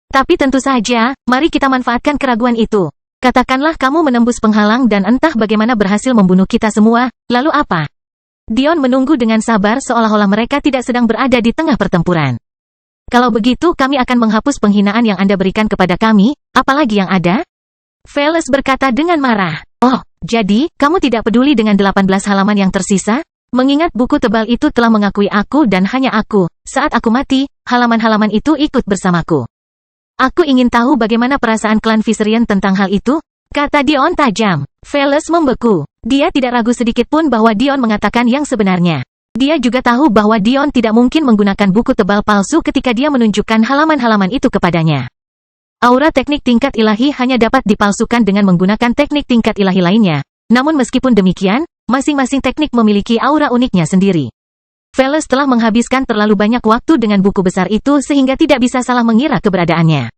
Tapi tentu saja, mari kita manfaatkan keraguan itu. Katakanlah kamu menembus penghalang dan entah bagaimana berhasil membunuh kita semua, lalu apa? Dion menunggu dengan sabar seolah-olah mereka tidak sedang berada di tengah pertempuran. Kalau begitu kami akan menghapus penghinaan yang Anda berikan kepada kami, apalagi yang ada? Veles berkata dengan marah. Oh, jadi, kamu tidak peduli dengan 18 halaman yang tersisa? Mengingat buku tebal itu telah mengakui aku dan hanya aku, saat aku mati, halaman-halaman itu ikut bersamaku. Aku ingin tahu bagaimana perasaan klan Viserion tentang hal itu, kata Dion tajam. Veles membeku. Dia tidak ragu sedikit pun bahwa Dion mengatakan yang sebenarnya. Dia juga tahu bahwa Dion tidak mungkin menggunakan buku tebal palsu ketika dia menunjukkan halaman-halaman itu kepadanya. Aura teknik tingkat ilahi hanya dapat dipalsukan dengan menggunakan teknik tingkat ilahi lainnya. Namun meskipun demikian, masing-masing teknik memiliki aura uniknya sendiri. Veles telah menghabiskan terlalu banyak waktu dengan buku besar itu sehingga tidak bisa salah mengira keberadaannya.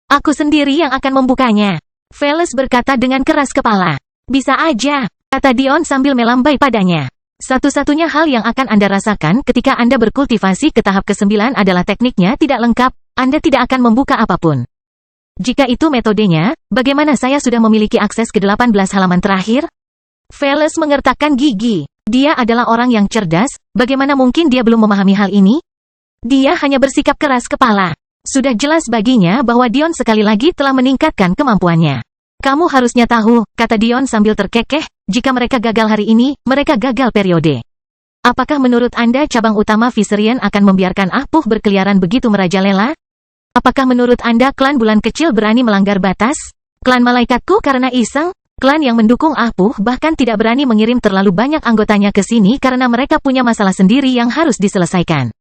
Aku sendiri yang akan membukanya. Veles berkata dengan keras kepala. Bisa aja, kata Dion sambil melambai padanya. Satu-satunya hal yang akan Anda rasakan ketika Anda berkultivasi ke tahap ke-9 adalah tekniknya tidak lengkap, Anda tidak akan membuka apapun. Jika itu metodenya, bagaimana saya sudah memiliki akses ke 18 halaman terakhir? Veles mengertakkan gigi. Dia adalah orang yang cerdas, bagaimana mungkin dia belum memahami hal ini? Dia hanya bersikap keras kepala. Sudah jelas baginya bahwa Dion sekali lagi telah meningkatkan kemampuannya. Kamu harusnya tahu, kata Dion sambil terkekeh, jika mereka gagal hari ini, mereka gagal periode. Apakah menurut Anda cabang utama Viserion akan membiarkan Ahpuh berkeliaran begitu merajalela? Apakah menurut Anda klan bulan kecil berani melanggar batas? Klan malaikatku karena iseng? Klan yang mendukung Ahpuh bahkan tidak berani mengirim terlalu banyak anggotanya ke sini karena mereka punya masalah sendiri yang harus diselesaikan.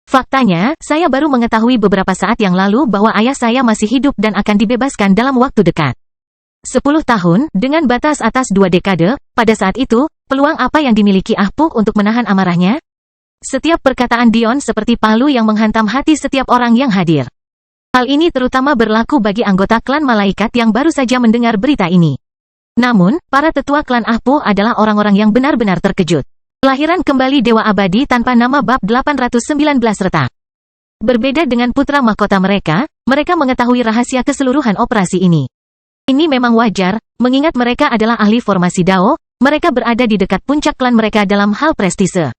Faktanya, saya baru mengetahui beberapa saat yang lalu bahwa ayah saya masih hidup dan akan dibebaskan dalam waktu dekat. 10 tahun, dengan batas atas 2 dekade, pada saat itu, peluang apa yang dimiliki Ahpuh untuk menahan amarahnya? Setiap perkataan Dion seperti palu yang menghantam hati setiap orang yang hadir. Hal ini terutama berlaku bagi anggota klan malaikat yang baru saja mendengar berita ini. Namun, para tetua klan Ahpuh adalah orang-orang yang benar-benar terkejut. Kelahiran kembali Dewa Abadi tanpa nama bab 819 retak. Berbeda dengan putra mahkota mereka mengetahui rahasia keseluruhan operasi ini. Ini memang wajar, mengingat mereka adalah ahli formasi Dao, mereka berada di dekat puncak klan mereka dalam hal prestise.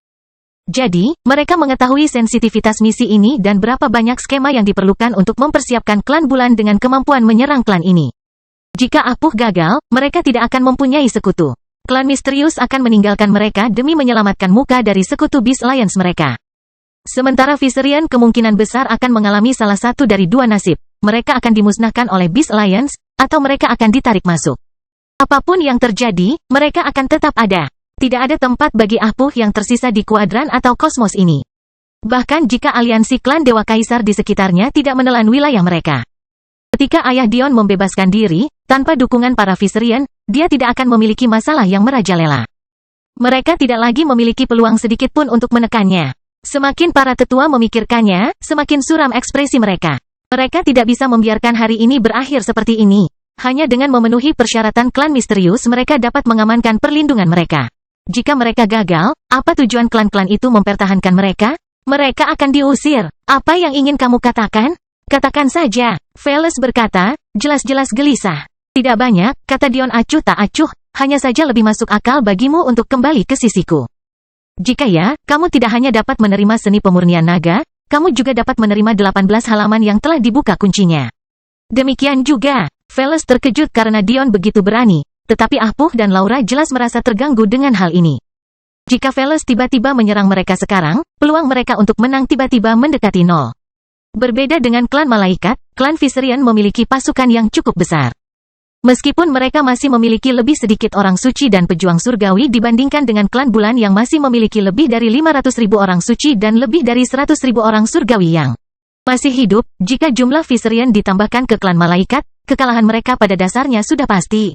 Jadi, mereka mengetahui sensitivitas misi ini dan berapa banyak skema yang diperlukan untuk mempersiapkan klan bulan dengan kemampuan menyerang klan ini. Jika Ahpuh gagal, mereka tidak akan mempunyai sekutu. Klan misterius akan meninggalkan mereka demi menyelamatkan muka dari sekutu Beast Alliance mereka. Sementara Viserion kemungkinan besar akan mengalami salah satu dari dua nasib. Mereka akan dimusnahkan oleh Beast Alliance, atau mereka akan ditarik masuk. Apapun yang terjadi, mereka akan tetap ada. Tidak ada tempat bagi Ahpuh yang tersisa di kuadran atau kosmos ini. Bahkan jika aliansi klan Dewa Kaisar di sekitarnya tidak menelan wilayah mereka. Ketika ayah Dion membebaskan diri, tanpa dukungan para Viserion, dia tidak akan memiliki masalah yang merajalela. Mereka tidak lagi memiliki peluang sedikit pun untuk menekannya. Semakin para tetua memikirkannya, semakin suram ekspresi mereka. Mereka tidak bisa membiarkan hari ini berakhir seperti ini. Hanya dengan memenuhi persyaratan klan misterius mereka dapat mengamankan perlindungan mereka. Jika mereka gagal, apa tujuan klan-klan itu mempertahankan mereka? Mereka akan diusir. Apa yang ingin kamu katakan? Katakan saja, Veles berkata, jelas-jelas gelisah. Tidak banyak, kata Dion acuh tak acuh, hanya saja lebih masuk akal bagimu untuk kembali ke sisiku. Jika ya, kamu tidak hanya dapat menerima seni pemurnian naga, kamu juga dapat menerima 18 halaman yang telah dibuka kuncinya. Demikian juga, Veles terkejut karena Dion begitu berani, tetapi Ahpuh dan Laura jelas merasa terganggu dengan hal ini. Jika Veles tiba-tiba menyerang mereka sekarang, peluang mereka untuk menang tiba-tiba mendekati nol. Berbeda dengan klan malaikat, klan Viserion memiliki pasukan yang cukup besar. Meskipun mereka masih memiliki lebih sedikit orang suci dan pejuang surgawi dibandingkan dengan klan bulan yang masih memiliki lebih dari 500.000 orang suci dan lebih dari 100.000 orang surgawi yang masih hidup, jika jumlah Viserion ditambahkan ke klan malaikat, kekalahan mereka pada dasarnya sudah pasti.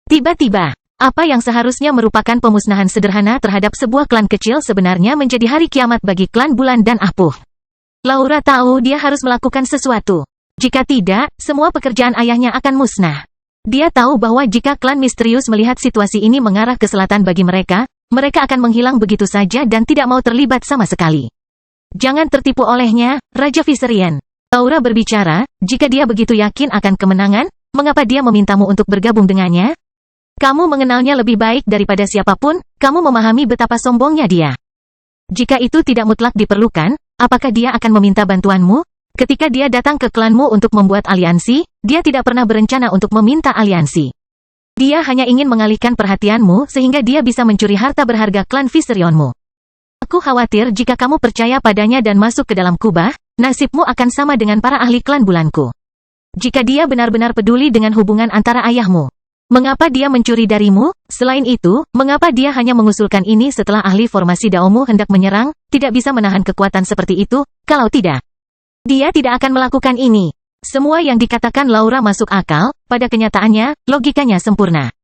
Tiba-tiba, apa yang seharusnya merupakan pemusnahan sederhana terhadap sebuah klan kecil sebenarnya menjadi hari kiamat bagi klan bulan dan Ahpuh. Laura tahu dia harus melakukan sesuatu. Jika tidak, semua pekerjaan ayahnya akan musnah. Dia tahu bahwa jika klan misterius melihat situasi ini mengarah ke selatan bagi mereka, mereka akan menghilang begitu saja dan tidak mau terlibat sama sekali. Jangan tertipu olehnya, Raja Viserion. Laura berbicara, jika dia begitu yakin akan kemenangan, mengapa dia memintamu untuk bergabung dengannya? Kamu mengenalnya lebih baik daripada siapapun, kamu memahami betapa sombongnya dia. Jika itu tidak mutlak diperlukan, apakah dia akan meminta bantuanmu? Ketika dia datang ke klanmu untuk membuat aliansi, dia tidak pernah berencana untuk meminta aliansi. Dia hanya ingin mengalihkan perhatianmu sehingga dia bisa mencuri harta berharga klan Viserionmu. Aku khawatir jika kamu percaya padanya dan masuk ke dalam kubah, nasibmu akan sama dengan para ahli klan bulanku. Jika dia benar-benar peduli dengan hubungan antara ayahmu, mengapa dia mencuri darimu? Selain itu, mengapa dia hanya mengusulkan ini setelah ahli formasi Daomu hendak menyerang? Tidak bisa menahan kekuatan seperti itu, kalau tidak, dia tidak akan melakukan ini. Semua yang dikatakan Laura masuk akal, pada kenyataannya, logikanya sempurna.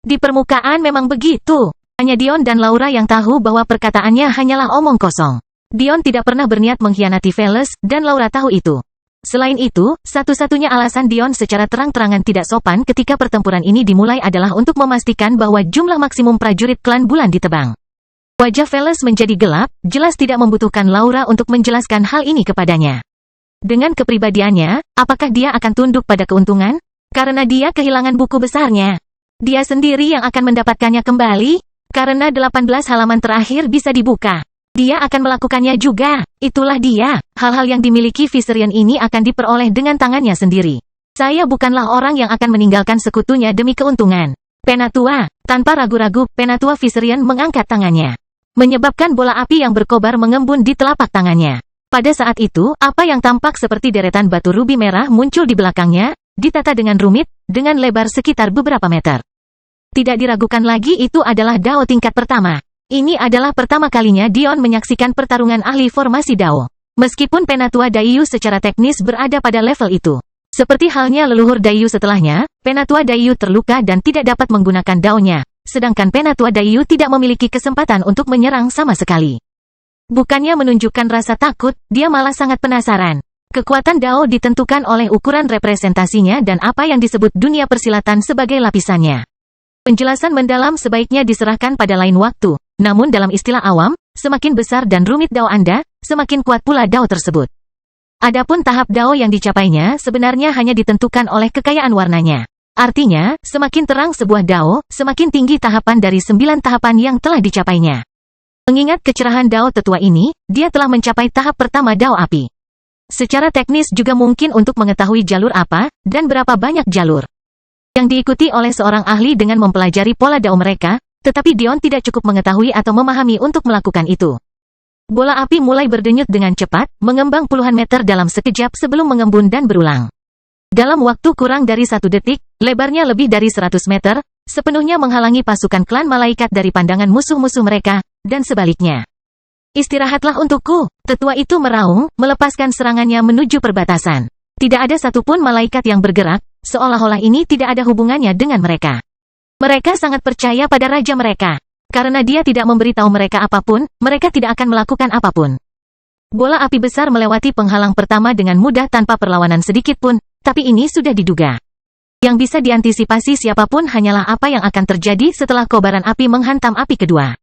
Di permukaan memang begitu. Hanya Dion dan Laura yang tahu bahwa perkataannya hanyalah omong kosong. Dion tidak pernah berniat mengkhianati Veles, dan Laura tahu itu. Selain itu, satu-satunya alasan Dion secara terang-terangan tidak sopan ketika pertempuran ini dimulai adalah untuk memastikan bahwa jumlah maksimum prajurit klan bulan ditebang. Wajah Veles menjadi gelap, jelas tidak membutuhkan Laura untuk menjelaskan hal ini kepadanya. Dengan kepribadiannya, apakah dia akan tunduk pada keuntungan? Karena dia kehilangan buku besarnya. Dia sendiri yang akan mendapatkannya kembali, karena 18 halaman terakhir bisa dibuka. Dia akan melakukannya juga. Itulah dia. Hal-hal yang dimiliki Viserion ini akan diperoleh dengan tangannya sendiri. Saya bukanlah orang yang akan meninggalkan sekutunya demi keuntungan. Penatua. Tanpa ragu-ragu, Penatua Viserion mengangkat tangannya, menyebabkan bola api yang berkobar mengembun di telapak tangannya. Pada saat itu, apa yang tampak seperti deretan batu rubi merah muncul di belakangnya, ditata dengan rumit, dengan lebar sekitar beberapa meter. Tidak diragukan lagi itu adalah Dao tingkat pertama. Ini adalah pertama kalinya Dion menyaksikan pertarungan ahli formasi Dao. Meskipun Penatua Daiyu secara teknis berada pada level itu. Seperti halnya leluhur Daiyu setelahnya, Penatua Daiyu terluka dan tidak dapat menggunakan Dao-nya. Sedangkan Penatua Daiyu tidak memiliki kesempatan untuk menyerang sama sekali. Bukannya menunjukkan rasa takut, dia malah sangat penasaran. Kekuatan Dao ditentukan oleh ukuran representasinya dan apa yang disebut dunia persilatan sebagai lapisannya. Penjelasan mendalam sebaiknya diserahkan pada lain waktu. Namun dalam istilah awam, semakin besar dan rumit Dao Anda, semakin kuat pula Dao tersebut. Adapun tahap Dao yang dicapainya sebenarnya hanya ditentukan oleh kekayaan warnanya. Artinya, semakin terang sebuah Dao, semakin tinggi tahapan dari 9 tahapan yang telah dicapainya. Mengingat kecerahan Dao tetua ini, dia telah mencapai tahap pertama Dao api. Secara teknis juga mungkin untuk mengetahui jalur apa, dan berapa banyak jalur yang diikuti oleh seorang ahli dengan mempelajari pola Dao mereka, tetapi Dion tidak cukup mengetahui atau memahami untuk melakukan itu. Bola api mulai berdenyut dengan cepat, mengembang puluhan meter dalam sekejap sebelum mengembun dan berulang. Dalam waktu kurang dari 1 detik, lebarnya lebih dari 100 meter, sepenuhnya menghalangi pasukan klan malaikat dari pandangan musuh-musuh mereka, dan sebaliknya. Istirahatlah untukku, tetua itu meraung, melepaskan serangannya menuju perbatasan. Tidak ada satupun malaikat yang bergerak, seolah-olah ini tidak ada hubungannya dengan mereka. Mereka sangat percaya pada raja mereka. Karena dia tidak memberitahu mereka apapun, mereka tidak akan melakukan apapun. Bola api besar melewati penghalang pertama dengan mudah tanpa perlawanan sedikit pun, tapi ini sudah diduga. Yang bisa diantisipasi siapapun hanyalah apa yang akan terjadi setelah kobaran api menghantam api kedua.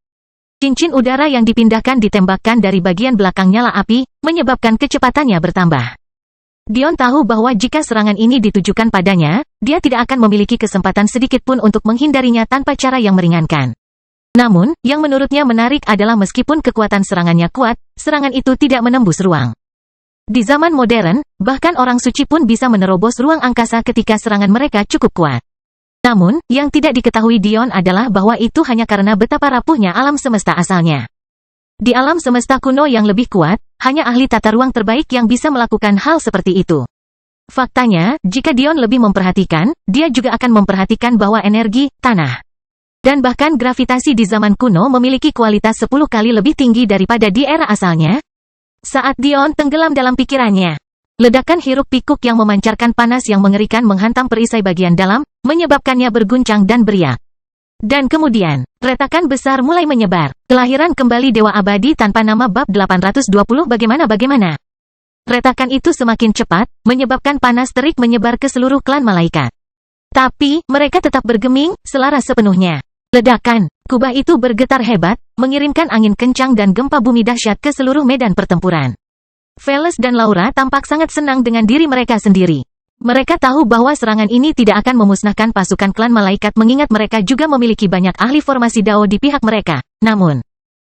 Cincin udara yang dipindahkan ditembakkan dari bagian belakang nyala api, menyebabkan kecepatannya bertambah. Dion tahu bahwa jika serangan ini ditujukan padanya, dia tidak akan memiliki kesempatan sedikit pun untuk menghindarinya tanpa cara yang meringankan. Namun, yang menurutnya menarik adalah meskipun kekuatan serangannya kuat, serangan itu tidak menembus ruang. Di zaman modern, bahkan orang suci pun bisa menerobos ruang angkasa ketika serangan mereka cukup kuat. Namun, yang tidak diketahui Dion adalah bahwa itu hanya karena betapa rapuhnya alam semesta asalnya. Di alam semesta kuno yang lebih kuat, hanya ahli tata ruang terbaik yang bisa melakukan hal seperti itu. Faktanya, jika Dion lebih memperhatikan, dia juga akan memperhatikan bahwa energi, tanah, dan bahkan gravitasi di zaman kuno memiliki kualitas 10 kali lebih tinggi daripada di era asalnya. Saat Dion tenggelam dalam pikirannya, ledakan hiruk-pikuk yang memancarkan panas yang mengerikan menghantam perisai bagian dalam, menyebabkannya berguncang dan beriak. Dan kemudian, retakan besar mulai menyebar. Kelahiran kembali Dewa Abadi tanpa nama bab 820 bagaimana. Retakan itu semakin cepat, menyebabkan panas terik menyebar ke seluruh klan malaikat. Tapi, mereka tetap bergeming, selaras sepenuhnya. Ledakan, kubah itu bergetar hebat, mengirimkan angin kencang dan gempa bumi dahsyat ke seluruh medan pertempuran. Veles dan Laura tampak sangat senang dengan diri mereka sendiri. Mereka tahu bahwa serangan ini tidak akan memusnahkan pasukan klan malaikat mengingat mereka juga memiliki banyak ahli formasi Dao di pihak mereka. Namun,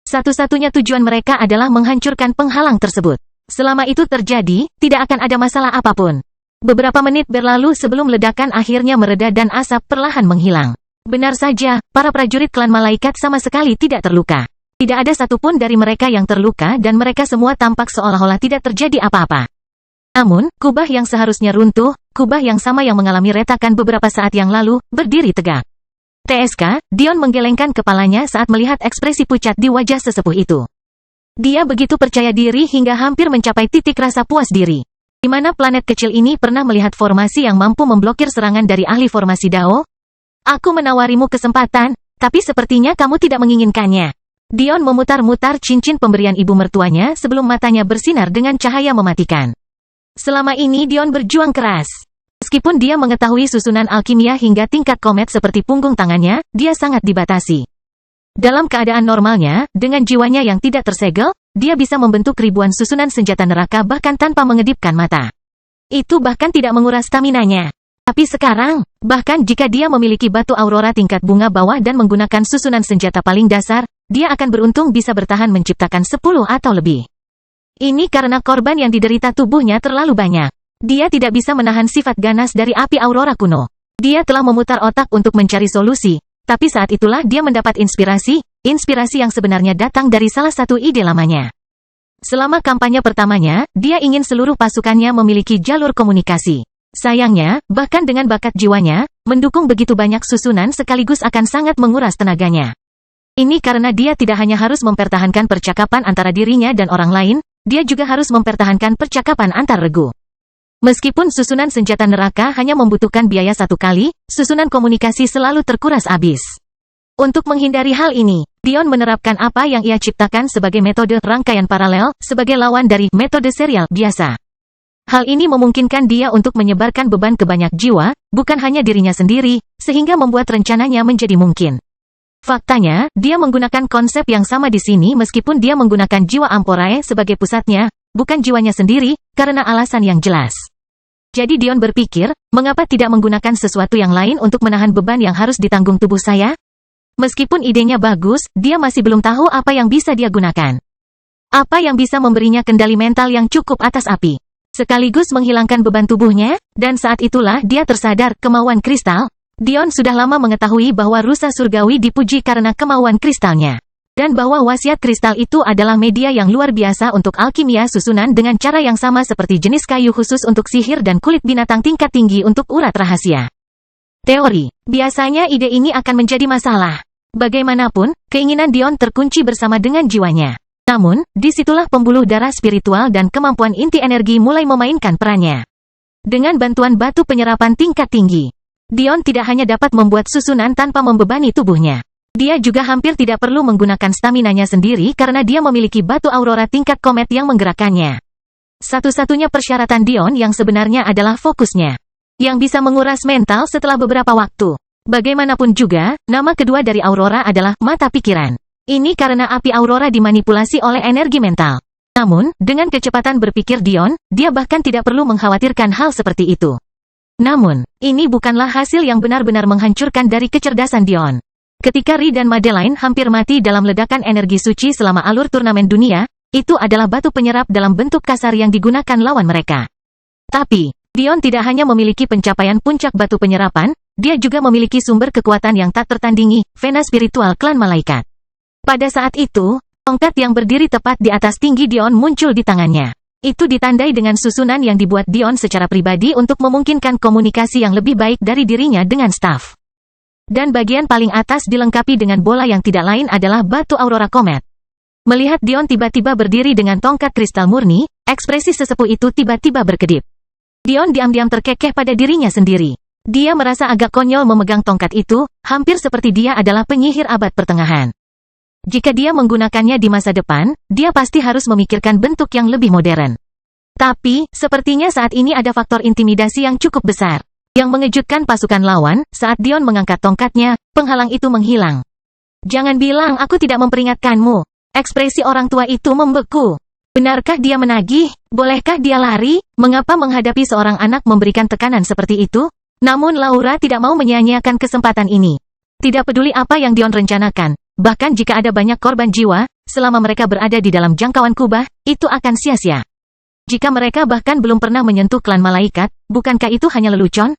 satu-satunya tujuan mereka adalah menghancurkan penghalang tersebut. Selama itu terjadi, tidak akan ada masalah apapun. Beberapa menit berlalu sebelum ledakan akhirnya mereda dan asap perlahan menghilang. Benar saja, para prajurit klan malaikat sama sekali tidak terluka. Tidak ada satupun dari mereka yang terluka dan mereka semua tampak seolah-olah tidak terjadi apa-apa. Namun, kubah yang seharusnya runtuh, kubah yang sama yang mengalami retakan beberapa saat yang lalu, berdiri tegak. TSK, Dion menggelengkan kepalanya saat melihat ekspresi pucat di wajah sesepuh itu. Dia begitu percaya diri hingga hampir mencapai titik rasa puas diri. Di mana planet kecil ini pernah melihat formasi yang mampu memblokir serangan dari ahli formasi Dao? Aku menawarimu kesempatan, tapi sepertinya kamu tidak menginginkannya. Dion memutar-mutar cincin pemberian ibu mertuanya sebelum matanya bersinar dengan cahaya mematikan. Selama ini Dion berjuang keras. Meskipun dia mengetahui susunan alkimia hingga tingkat komet seperti punggung tangannya, dia sangat dibatasi. Dalam keadaan normalnya, dengan jiwanya yang tidak tersegel, dia bisa membentuk ribuan susunan senjata neraka bahkan tanpa mengedipkan mata. Itu bahkan tidak menguras staminanya. Tapi sekarang, bahkan jika dia memiliki batu aurora tingkat bunga bawah dan menggunakan susunan senjata paling dasar, dia akan beruntung bisa bertahan menciptakan 10 atau lebih. Ini karena korban yang diderita tubuhnya terlalu banyak. Dia tidak bisa menahan sifat ganas dari api aurora kuno. Dia telah memutar otak untuk mencari solusi, tapi saat itulah dia mendapat inspirasi yang sebenarnya datang dari salah satu ide lamanya. Selama kampanye pertamanya, dia ingin seluruh pasukannya memiliki jalur komunikasi. Sayangnya, bahkan dengan bakat jiwanya, mendukung begitu banyak susunan sekaligus akan sangat menguras tenaganya. Ini karena dia tidak hanya harus mempertahankan percakapan antara dirinya dan orang lain, dia juga harus mempertahankan percakapan antar regu. Meskipun susunan senjata neraka hanya membutuhkan biaya 1 kali, susunan komunikasi selalu terkuras habis. Untuk menghindari hal ini, Dion menerapkan apa yang ia ciptakan sebagai metode rangkaian paralel, sebagai lawan dari metode serial biasa. Hal ini memungkinkan dia untuk menyebarkan beban ke banyak jiwa, bukan hanya dirinya sendiri, sehingga membuat rencananya menjadi mungkin. Faktanya, dia menggunakan konsep yang sama di sini meskipun dia menggunakan jiwa Amporae sebagai pusatnya, bukan jiwanya sendiri, karena alasan yang jelas. Jadi Dion berpikir, mengapa tidak menggunakan sesuatu yang lain untuk menahan beban yang harus ditanggung tubuh saya? Meskipun idenya bagus, dia masih belum tahu apa yang bisa dia gunakan. Apa yang bisa memberinya kendali mental yang cukup atas api, sekaligus menghilangkan beban tubuhnya, dan saat itulah dia tersadar kemauan kristal. Dion sudah lama mengetahui bahwa rusa surgawi dipuji karena kemauan kristalnya. Dan bahwa wasiat kristal itu adalah media yang luar biasa untuk alkimia susunan dengan cara yang sama seperti jenis kayu khusus untuk sihir dan kulit binatang tingkat tinggi untuk urat rahasia. Teori, biasanya ide ini akan menjadi masalah. Bagaimanapun, keinginan Dion terkunci bersama dengan jiwanya. Namun, disitulah pembuluh darah spiritual dan kemampuan inti energi mulai memainkan perannya. Dengan bantuan batu penyerapan tingkat tinggi, Dion tidak hanya dapat membuat susunan tanpa membebani tubuhnya. Dia juga hampir tidak perlu menggunakan staminanya sendiri karena dia memiliki batu aurora tingkat komet yang menggerakkannya. Satu-satunya persyaratan Dion yang sebenarnya adalah fokusnya, yang bisa menguras mental setelah beberapa waktu. Bagaimanapun juga, nama kedua dari aurora adalah mata pikiran. Ini karena api aurora dimanipulasi oleh energi mental. Namun, dengan kecepatan berpikir Dion, dia bahkan tidak perlu mengkhawatirkan hal seperti itu. Namun, ini bukanlah hasil yang benar-benar menghancurkan dari kecerdasan Dion. Ketika Ri dan Madeline hampir mati dalam ledakan energi suci selama alur turnamen dunia, itu adalah batu penyerap dalam bentuk kasar yang digunakan lawan mereka. Tapi, Dion tidak hanya memiliki pencapaian puncak batu penyerapan, dia juga memiliki sumber kekuatan yang tak tertandingi, vena spiritual klan malaikat. Pada saat itu, tongkat yang berdiri tepat di atas tinggi Dion muncul di tangannya. Itu ditandai dengan susunan yang dibuat Dion secara pribadi untuk memungkinkan komunikasi yang lebih baik dari dirinya dengan staf. Dan bagian paling atas dilengkapi dengan bola yang tidak lain adalah batu aurora komet. Melihat Dion tiba-tiba berdiri dengan tongkat kristal murni, ekspresi sesepuh itu tiba-tiba berkedip. Dion diam-diam terkekeh pada dirinya sendiri. Dia merasa agak konyol memegang tongkat itu, hampir seperti dia adalah penyihir abad pertengahan. Jika dia menggunakannya di masa depan, dia pasti harus memikirkan bentuk yang lebih modern. Tapi, sepertinya saat ini ada faktor intimidasi yang cukup besar. Yang mengejutkan pasukan lawan, saat Dion mengangkat tongkatnya, penghalang itu menghilang. Jangan bilang aku tidak memperingatkanmu. Ekspresi orang tua itu membeku. Benarkah dia menagih? Bolehkah dia lari? Mengapa menghadapi seorang anak memberikan tekanan seperti itu? Namun Laura tidak mau menyia-nyiakan kesempatan ini. Tidak peduli apa yang Dion rencanakan, bahkan jika ada banyak korban jiwa, selama mereka berada di dalam jangkauan kubah, itu akan sia-sia. Jika mereka bahkan belum pernah menyentuh klan malaikat, bukankah itu hanya lelucon?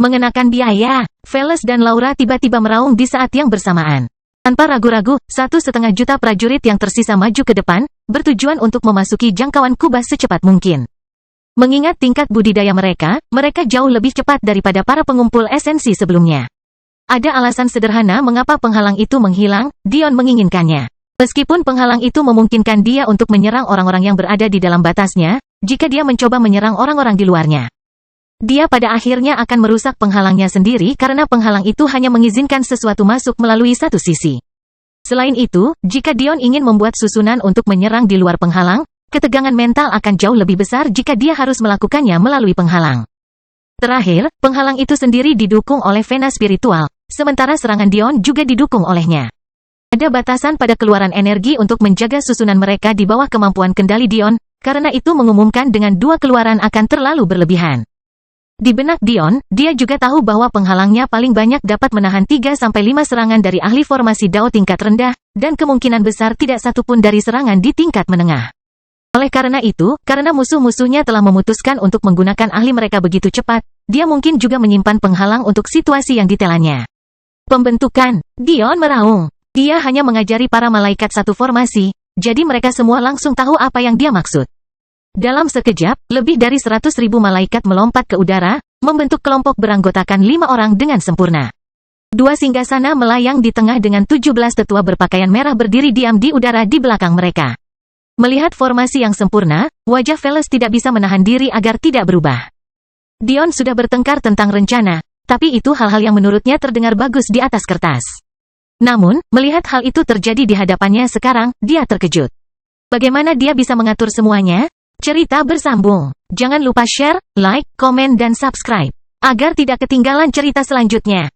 Mengenakan biaya, Veles dan Laura tiba-tiba meraung di saat yang bersamaan. Tanpa ragu-ragu, 1,5 juta prajurit yang tersisa maju ke depan, bertujuan untuk memasuki jangkauan kubah secepat mungkin. Mengingat tingkat budidaya mereka, mereka jauh lebih cepat daripada para pengumpul esensi sebelumnya. Ada alasan sederhana mengapa penghalang itu menghilang, Dion menginginkannya. Meskipun penghalang itu memungkinkan dia untuk menyerang orang-orang yang berada di dalam batasnya, jika dia mencoba menyerang orang-orang di luarnya, dia pada akhirnya akan merusak penghalangnya sendiri karena penghalang itu hanya mengizinkan sesuatu masuk melalui satu sisi. Selain itu, jika Dion ingin membuat susunan untuk menyerang di luar penghalang, ketegangan mental akan jauh lebih besar jika dia harus melakukannya melalui penghalang. Terakhir, penghalang itu sendiri didukung oleh vena spiritual, sementara serangan Dion juga didukung olehnya. Ada batasan pada keluaran energi untuk menjaga susunan mereka di bawah kemampuan kendali Dion, karena itu mengumumkan dengan dua keluaran akan terlalu berlebihan. Di benak Dion, dia juga tahu bahwa penghalangnya paling banyak dapat menahan 3-5 serangan dari ahli formasi Dao tingkat rendah, dan kemungkinan besar tidak satu pun dari serangan di tingkat menengah. Oleh karena itu, karena musuh-musuhnya telah memutuskan untuk menggunakan ahli mereka begitu cepat, dia mungkin juga menyimpan penghalang untuk situasi yang ditelannya. Pembentukan. Dion meraung. Dia hanya mengajari para malaikat satu formasi, jadi mereka semua langsung tahu apa yang dia maksud. Dalam sekejap, lebih dari 100.000 malaikat melompat ke udara, membentuk kelompok beranggotakan 5 orang dengan sempurna. 2 singgasana melayang di tengah dengan 17 tetua berpakaian merah berdiri diam di udara di belakang mereka. Melihat formasi yang sempurna, wajah Veles tidak bisa menahan diri agar tidak berubah. Dion sudah bertengkar tentang rencana, tapi itu hal-hal yang menurutnya terdengar bagus di atas kertas. Namun, melihat hal itu terjadi di hadapannya sekarang, dia terkejut. Bagaimana dia bisa mengatur semuanya? Cerita bersambung. Jangan lupa share, like, komen dan subscribe, agar tidak ketinggalan cerita selanjutnya.